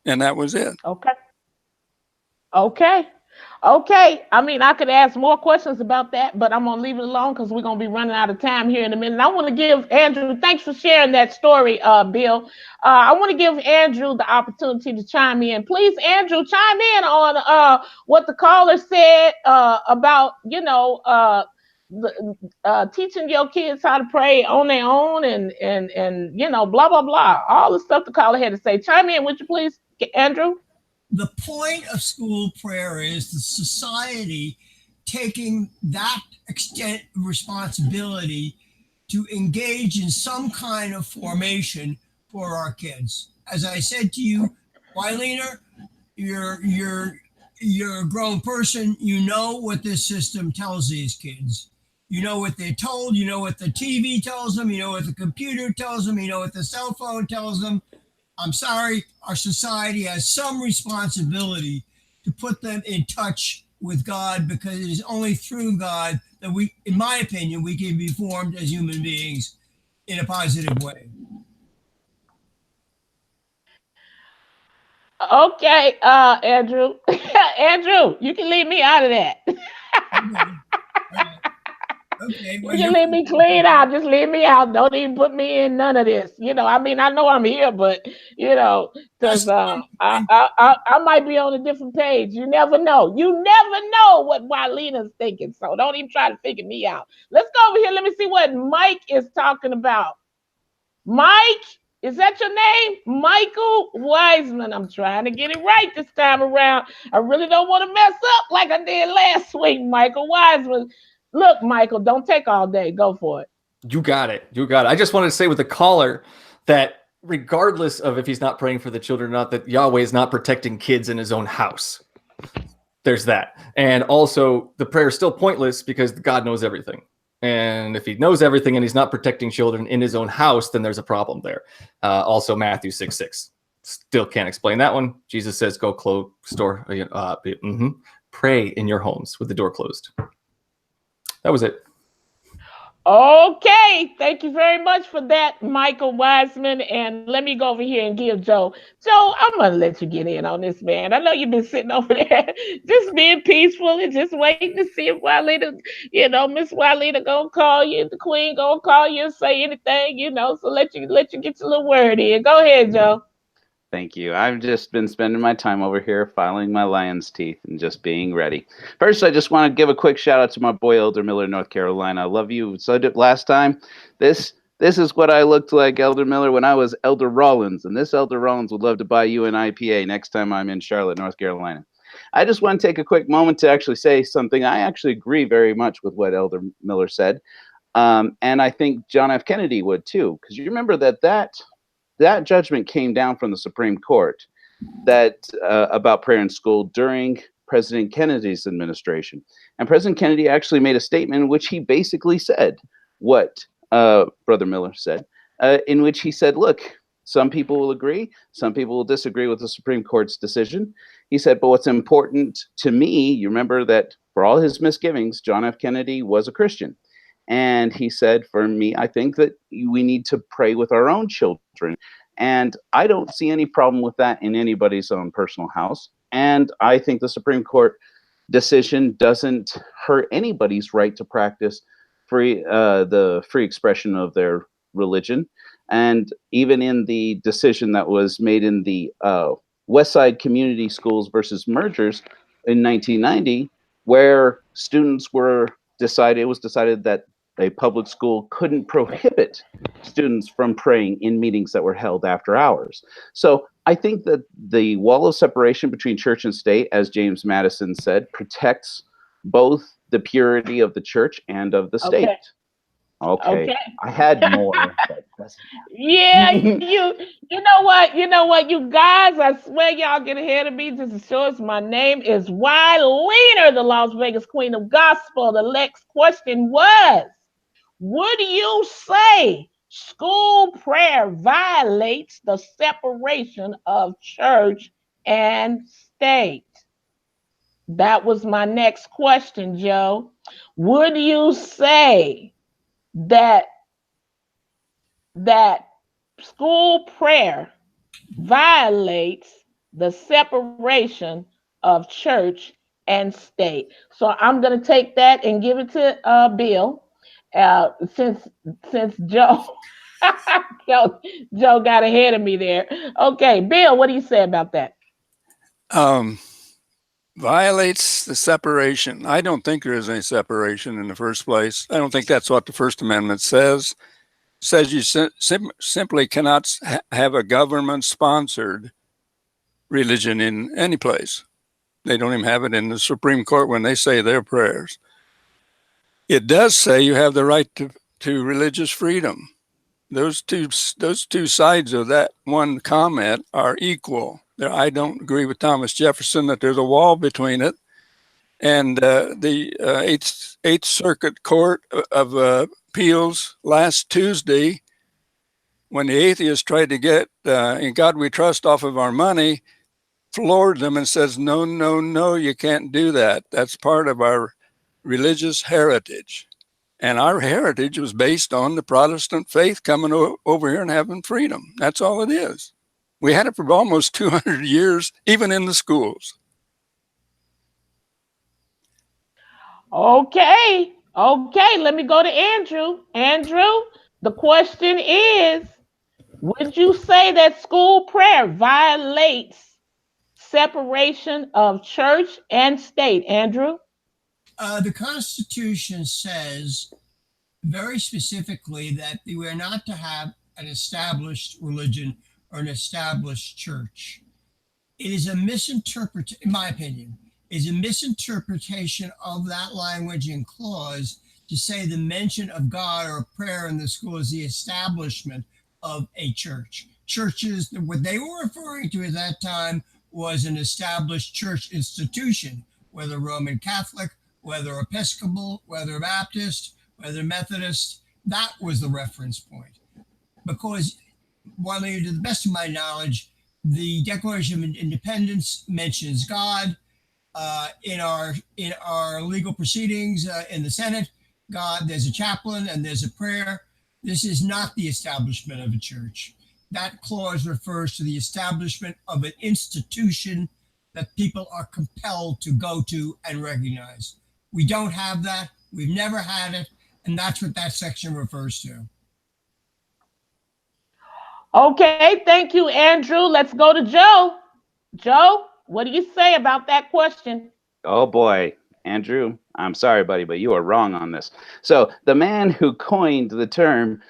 And that was it. Okay. I mean, I could ask more questions about that, but I'm going to leave it alone, because we're going to be running out of time here in a minute. I want to give Andrew, thanks for sharing that story, Bill. I want to give Andrew the opportunity to chime in. Please, Andrew, chime in on what the caller said about, teaching your kids how to pray on their own and blah, blah, blah. All the stuff the caller had to say. Chime in, would you please, Andrew? The point of school prayer is the society taking that extent of responsibility to engage in some kind of formation for our kids. As I said to you, Wilener, you're a grown person. You know what this system tells these kids. You know what they're told. You know what the TV tells them. You know what the computer tells them. You know what the cell phone tells them. I'm sorry, our society has some responsibility to put them in touch with God, because it is only through God that we, in my opinion, we can be formed as human beings in a positive way. Okay, Andrew. Andrew, you can leave me out of that. Okay. You can leave me clean out. Just leave me out. Don't even put me in none of this. I mean, I know I'm here, but because I might be on a different page. You never know. You never know what Wylena's thinking. So don't even try to figure me out. Let's go over here. Let me see what Mike is talking about. Mike, is that your name? Michael Wiseman. I'm trying to get it right this time around. I really don't want to mess up like I did last week. Michael Wiseman. Look, Michael, don't take all day. Go for it. You got it. You got it. I just wanted to say with the caller that regardless of if he's not praying for the children or not, that Yahweh is not protecting kids in his own house. There's that. And also the prayer is still pointless because God knows everything. And if he knows everything and he's not protecting children in his own house, then there's a problem there. Also Matthew 6:6. Still can't explain that one. Jesus says, go pray in your homes with the door closed. That was it. Okay, thank you very much for that, Michael Wiseman. And let me go over here and give Joe. Joe, I'm going to let you get in on this, man. I know you've been sitting over there just being peaceful and just waiting to see if Wylena, Miss Wylena going to call you, the queen going to call you and say anything, so let you get your little word in. Go ahead, Joe. Thank you. I've just been spending my time over here filing my lion's teeth and just being ready. First, I just want to give a quick shout out to my boy Elder Miller, North Carolina. I love you. So did last time. This is what I looked like, Elder Miller, when I was Elder Rawlins. And this Elder Rawlins would love to buy you an IPA next time I'm in Charlotte, North Carolina. I just want to take a quick moment to actually say something. I actually agree very much with what Elder Miller said. And I think John F. Kennedy would too. Because you remember that judgment came down from the Supreme Court that about prayer in school during President Kennedy's administration. And President Kennedy actually made a statement in which he basically said what Brother Miller said, in which he said, look, some people will agree, some people will disagree with the Supreme Court's decision. He said, but what's important to me, you remember that for all his misgivings, John F. Kennedy was a Christian. And he said, for me, I think that we need to pray with our own children. And I don't see any problem with that in anybody's own personal house. And I think the Supreme Court decision doesn't hurt anybody's right to practice the free expression of their religion. And even in the decision that was made in the West Side Community Schools versus Mergers in 1990, where students it was decided that a public school couldn't prohibit students from praying in meetings that were held after hours. So I think that the wall of separation between church and state, as James Madison said, protects both the purity of the church and of the state. Okay. I had more. Yeah, you know what, you guys, I swear y'all get ahead of me just as sure as my name is Wylena, the Las Vegas Queen of Gospel. The next question was, would you say school prayer violates the separation of church and state? That was my next question, Joe. Would you say that school prayer violates the separation of church and state? So I'm going to take that and give it to Bill. Since Joe Joe got ahead of me there. Okay, Bill, what do you say about that? Violates the separation. I don't think there is any separation in the first place. I don't think that's what the First Amendment says. It says you simply cannot have a government-sponsored religion in any place. They don't even have it in the Supreme Court when they say their prayers. It does say you have the right to religious freedom. Those two sides of that one comment are equal. I don't agree with Thomas Jefferson that there's a wall between it. And the Eighth Circuit Court of Appeals last Tuesday, when the atheists tried to get "In God We Trust" off of our money, floored them and says, no, no, no, you can't do that. That's part of our religious heritage. And our heritage was based on the Protestant faith coming over here and having freedom. That's all it is. We had it for almost 200 years, even in the schools. Okay. Okay. Let me go to Andrew. Andrew, the question is, would you say that school prayer violates separation of church and state? Andrew? The Constitution says very specifically that we are not to have an established religion or an established church. It is a misinterpretation, in my opinion, is a misinterpretation of that language and clause to say the mention of God or prayer in the school is the establishment of a church. Churches, what they were referring to at that time was an established church institution, whether Roman Catholic, whether Episcopal, whether Baptist, whether Methodist. That was the reference point. Because, while to the best of my knowledge, the Declaration of Independence mentions God. In our legal proceedings in the Senate, God, there's a chaplain and there's a prayer. This is not the establishment of a church. That clause refers to the establishment of an institution that people are compelled to go to and recognize. We don't have that. We've never had it. And that's what that section refers to. Okay, thank you, Andrew. Let's go to Joe. Joe, what do you say about that question? Oh boy, Andrew, I'm sorry, buddy, but you are wrong on this. So the man who coined the term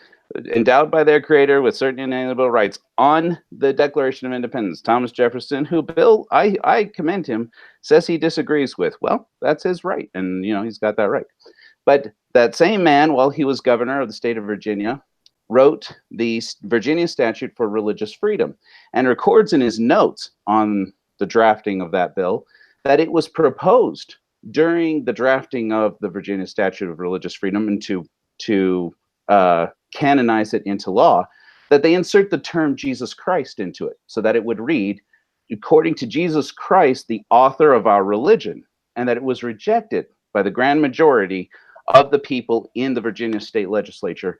endowed by their creator with certain inalienable rights on the Declaration of Independence, Thomas Jefferson, who Bill, I commend him, says he disagrees with. Well, that's his right, and he's got that right. But that same man, while he was governor of the state of Virginia, wrote the Virginia Statute for Religious Freedom and records in his notes on the drafting of that bill that it was proposed during the drafting of the Virginia Statute of Religious Freedom and to canonize it into law, that they insert the term Jesus Christ into it so that it would read, according to Jesus Christ, the author of our religion, and that it was rejected by the grand majority of the people in the Virginia state legislature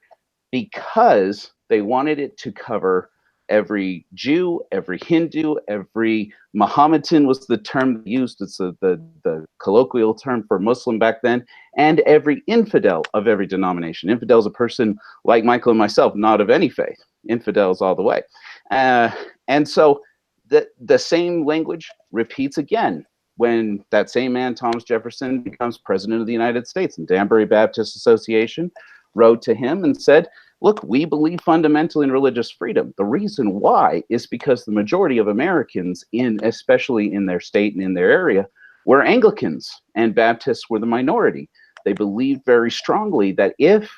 because they wanted it to cover every Jew, every Hindu, every Mohammedan was the term used. It's the colloquial term for Muslim back then, and every infidel of every denomination. Infidel is a person like Michael and myself, not of any faith. Infidels all the way. And so the same language repeats again when that same man, Thomas Jefferson, becomes president of the United States. And Danbury Baptist Association wrote to him and said, look, we believe fundamentally in religious freedom. The reason why is because the majority of Americans, especially in their state and in their area, were Anglicans, and Baptists were the minority. They believed very strongly that if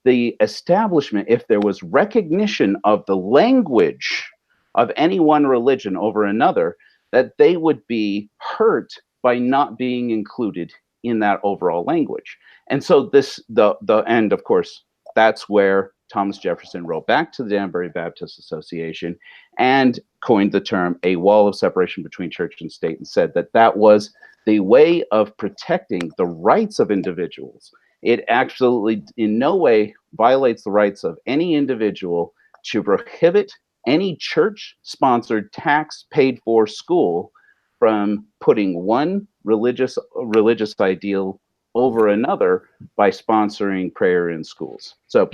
the establishment, if there was recognition of the language of any one religion over another, that they would be hurt by not being included in that overall language. And so and of course, that's where Thomas Jefferson wrote back to the Danbury Baptist Association and coined the term a wall of separation between church and state, and said that that was the way of protecting the rights of individuals. It absolutely in no way violates the rights of any individual to prohibit any church-sponsored, tax-paid-for school from putting one religious ideal over another by sponsoring prayer in schools. So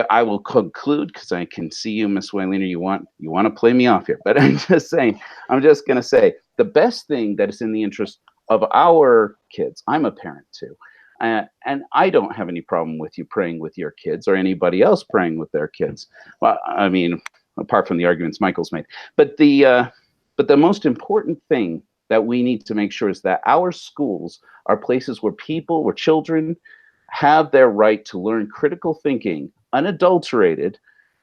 I will conclude, because I can see you, Miss Wayliner, you want to play me off here, but I'm just going to say the best thing that is in the interest of our kids, I'm a parent too, and I don't have any problem with you praying with your kids or anybody else praying with their kids. Well, I mean, apart from the arguments Michael's made, but the most important thing that we need to make sure is that our schools are places where children have their right to learn critical thinking, unadulterated,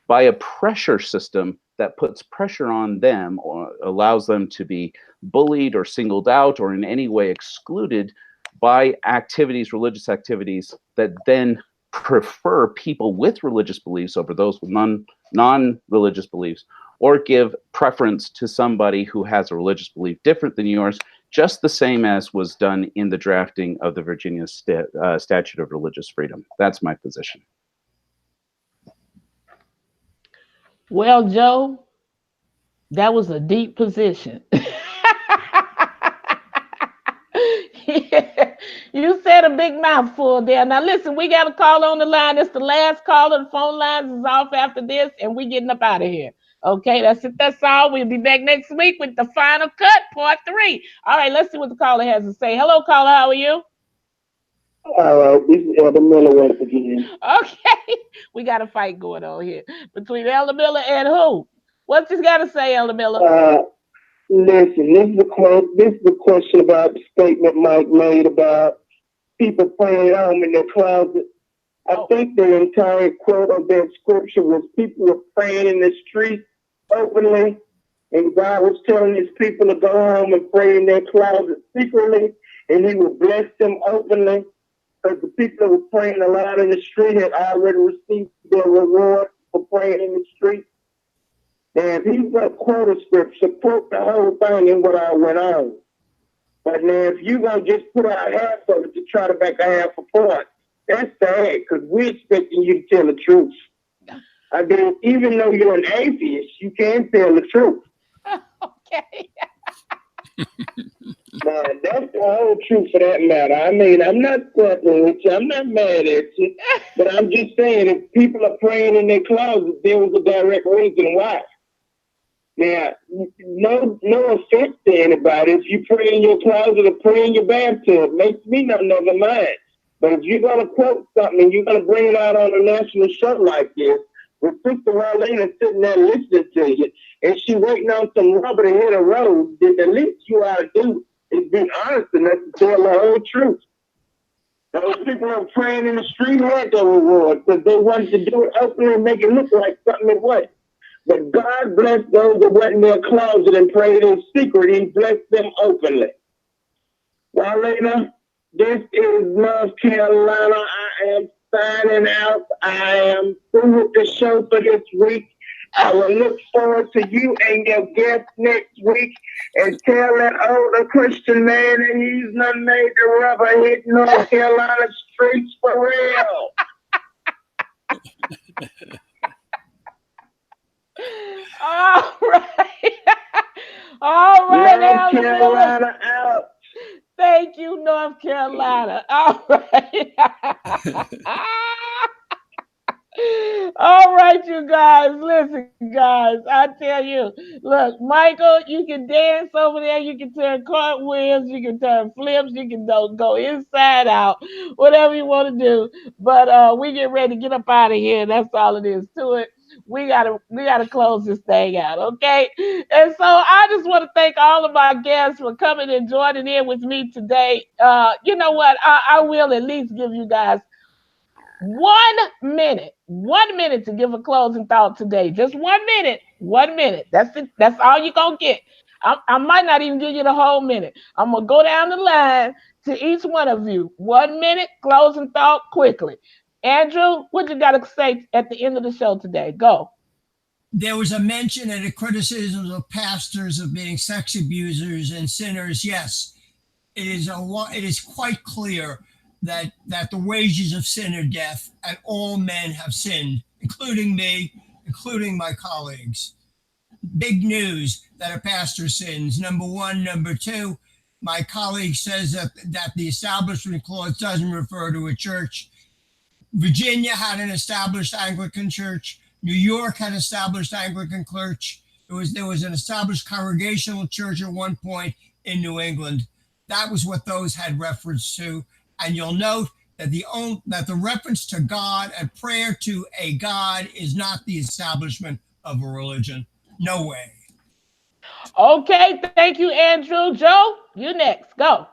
by a pressure system that puts pressure on them or allows them to be bullied or singled out or in any way excluded by activities, religious activities that then prefer people with religious beliefs over those with non-religious beliefs, or give preference to somebody who has a religious belief different than yours, just the same as was done in the drafting of the Virginia Statute of Religious Freedom. That's my position. Well, Joe, that was a deep position. You said a big mouthful there. Now listen, we got a call on the line. It's the last caller. The phone lines is off after this, and we getting up out of here. Okay, that's it. That's all. We'll be back next week with the final cut, part 3. All right, let's see what the caller has to say. Hello, caller. How are you? All right, this is Elder Miller once again. Okay, we got a fight going on here between Elder Miller and who? What you got to say, Elder Miller? Listen, this is a question about the statement Mike made about people praying at home in their closet. I think the entire quote of that scripture was people were praying in the street openly, and God was telling his people to go home and pray in their closet secretly, and he would bless them openly, because the people that were praying aloud in the street had already received their reward for praying in the street. Now, if he's going to quote a scripture, quote the whole thing and what all went on. But now, if you're going to just put out half of it to try to make a half a point, that's sad, because we're expecting you to tell the truth. I mean, even though you're an atheist, you can tell the truth. Okay. Now, that's the whole truth for that matter. I mean, I'm not fucking with you. I'm not mad at you. But I'm just saying, if people are praying in their closet, there was a direct reason why. Now, no offense to anybody. If you pray in your closet or pray in your bathtub, makes me no never mind. But if you're going to quote something and you're going to bring it out on a national show like this, with Sister Raulina sitting there listening to you, and she waiting on some rubber to hit a road, then the least you ought to do is be honest enough to tell the whole truth. Those people who are praying in the street had their reward because they wanted to do it openly and make it look like something it wasn't. But God blessed those that went in their closet and prayed in secret. He blessed them openly. Raulina, this is North Carolina. I am signing out. I am through with the show for this week. I will look forward to you and your guest next week, and tell that older Christian man that he's not made the rubber hit North Carolina streets for real. All right. All right, North Carolina out. Thank you, North Carolina. All right. All right, you guys. Listen, guys, I tell you, look, Michael, you can dance over there. You can turn cartwheels. You can turn flips. You can go inside out, whatever you want to do. But we get ready to get up out of here. That's all it is to it. We gotta close this thing out, okay? And so I just want to thank all of our guests for coming and joining in with me today. You know what? I will at least give you guys 1 minute to give a closing thought today. Just 1 minute. 1 minute. That's it. That's all you're gonna get. I might not even give you the whole minute. I'm gonna go down the line to each one of you. 1 minute closing thought quickly. Andrew, what you got to say at the end of the show today? Go. There was a mention and a criticism of pastors of being sex abusers and sinners. Yes, it is quite clear that the wages of sin are death, and all men have sinned, including me, including my colleagues. Big news that a pastor sins. Number one. Number two, my colleague says that the Establishment Clause doesn't refer to a church. Virginia had an established Anglican church. New York had an established Anglican church. There was an established Congregational church at one point in New England. That was what those had reference to. And you'll note that the reference to God and prayer to a God is not the establishment of a religion. No way. Okay, thank you, Andrew. Joe, you next. Go.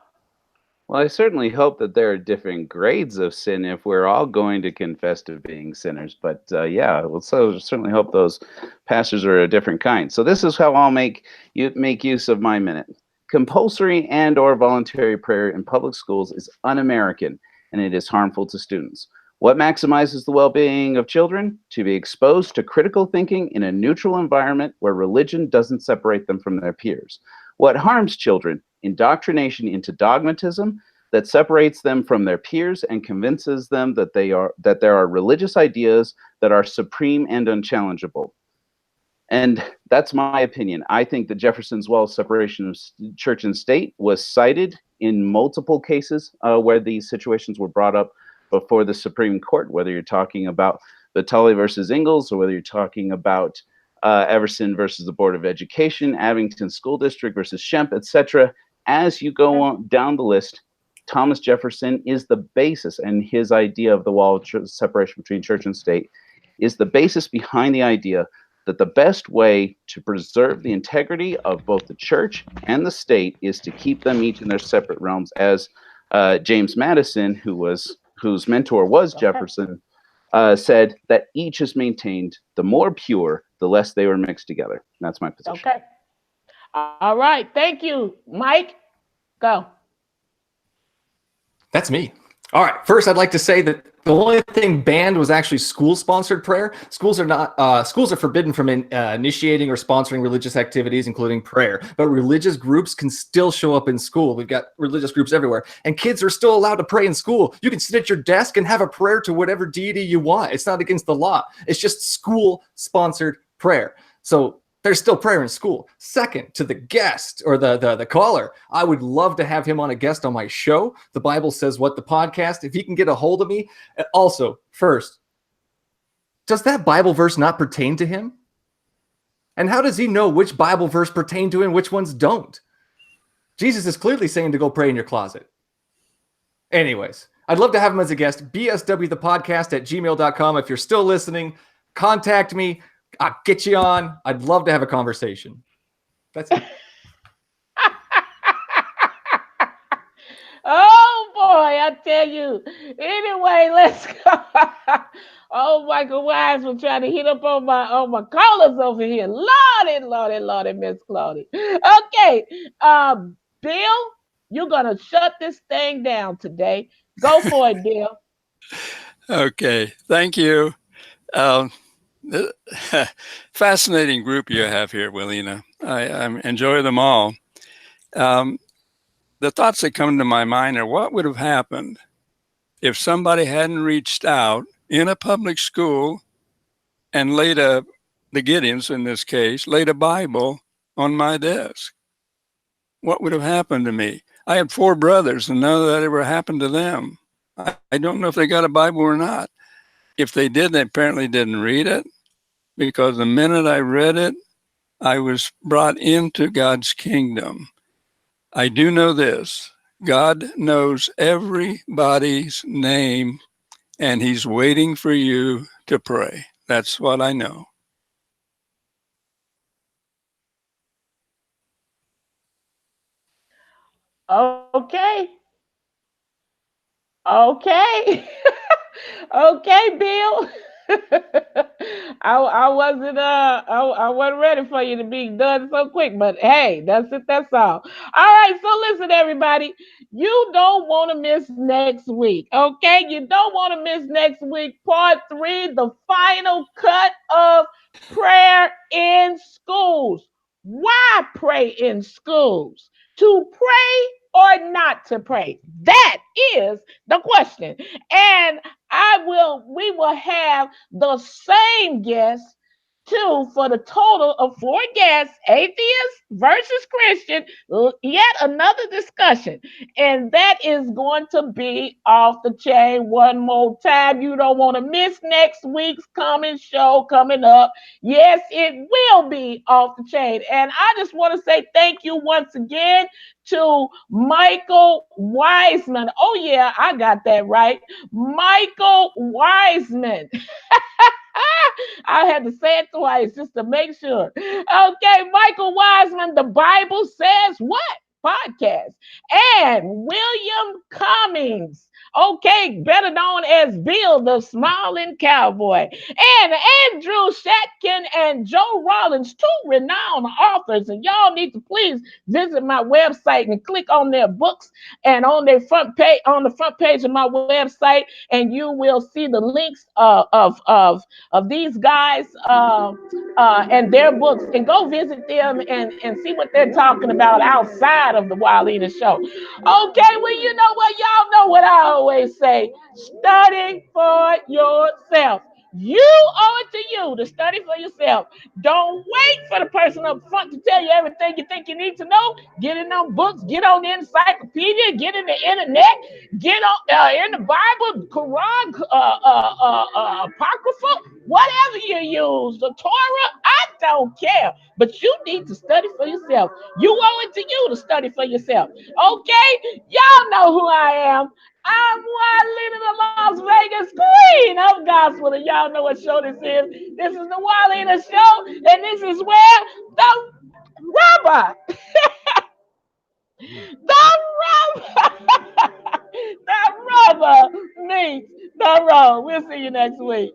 Well, I certainly hope that there are different grades of sin if we're all going to confess to being sinners. But yeah, we'll certainly hope those pastors are a different kind. So this is how I'll make use of my minute. Compulsory and/or voluntary prayer in public schools is un-American, and it is harmful to students. What maximizes the well-being of children? To be exposed to critical thinking in a neutral environment where religion doesn't separate them from their peers. What harms children? Indoctrination into dogmatism that separates them from their peers and convinces them that there are religious ideas that are supreme and unchallengeable. And that's my opinion. I think that Jefferson's separation of church and state was cited in multiple cases where these situations were brought up before the Supreme Court, whether you're talking about Vitale versus Ingalls or whether you're talking about Everson versus the Board of Education, Abington School District versus Shemp, etc. As you go on down the list, Thomas Jefferson is the basis, and his idea of the wall of separation between church and state is the basis behind the idea that the best way to preserve the integrity of both the church and the state is to keep them each in their separate realms, as James Madison, whose mentor was Jefferson, said that each is maintained, the more pure, the less they were mixed together. And that's my position. Okay. All right. Thank you, Mike. Go. That's me. All right. First, I'd like to say that the only thing banned was actually school-sponsored prayer. Schools are forbidden from initiating or sponsoring religious activities, including prayer. But religious groups can still show up in school. We've got religious groups everywhere, and kids are still allowed to pray in school. You can sit at your desk and have a prayer to whatever deity you want. It's not against the law. It's just school-sponsored prayer. So there's still prayer in school. Second, to the guest or the caller, I would love to have him on a guest on my show. The Bible Says What, the podcast, if he can get a hold of me. Also, first, does that Bible verse not pertain to him? And how does he know which Bible verse pertain to him and which ones don't? Jesus is clearly saying to go pray in your closet. Anyways, I'd love to have him as a guest. bswthepodcast@gmail.com. If you're still listening, contact me. I'll get you on. I'd love to have a conversation. That's it. Oh boy, I tell you. Anyway, let's go. Oh, Michael Wiseman trying to hit up on my callers over here. Lordy, Miss Claudia. Okay, Bill, you're gonna shut this thing down today. Go for it, Bill. Okay, thank you. Fascinating group you have here, Willina. I enjoy them all. The thoughts that come to my mind are what would have happened if somebody hadn't reached out in a public school and the Gideons in this case, laid a Bible on my desk. What would have happened to me? I had 4 brothers and none of that ever happened to them. I don't know if they got a Bible or not. If they did, they apparently didn't read it, because the minute I read it, I was brought into God's kingdom. I do know this: God knows everybody's name, and he's waiting for you to pray. That's what I know. Okay. Okay, Bill. I wasn't ready for you to be done so quick, but hey, that's it. That's all. All right. So listen, everybody, you don't want to miss next week. Okay. You don't want to miss next week, part 3, the final cut of prayer in schools. Why pray in schools? To pray or not to pray? That is the question. And we will have the same guests too, for the total of 4 guests, atheist versus Christian, yet another discussion. And that is going to be off the chain one more time. You don't want to miss next week's Cummins show coming up. Yes, it will be off the chain. And I just want to say thank you once again to Michael Wiseman. Oh yeah, I got that right. Michael Wiseman. I had to say it twice just to make sure. Okay, Michael Wiseman, the Bible says what? podcast. And William Cummings, okay, better known as Bill the Smiling Cowboy, and Andrew Shatkin and Joe Rawlins, two renowned authors. And y'all need to please visit my website and click on their books and on their front page, on the front page of my website, and you will see the links of these guys and their books, and go visit them and see what they're talking about outside of the Wileena show. Okay, well, you know what? Y'all know what I always say: study for yourself. You owe it to you to study for yourself. Don't wait for the person up front to tell you everything you think you need to know. Get in them books, get on the encyclopedia, get in the internet, get on in the Bible, Quran, Apocrypha, whatever you use, the Torah, I don't care. But you need to study for yourself. You owe it to you to study for yourself. Okay? Y'all know who I am. I'm Wileena, the Las Vegas queen of gospel, and y'all know what show this is. This is the Wileena show, and this is where the rubber, the rubber meets the road. We'll see you next week.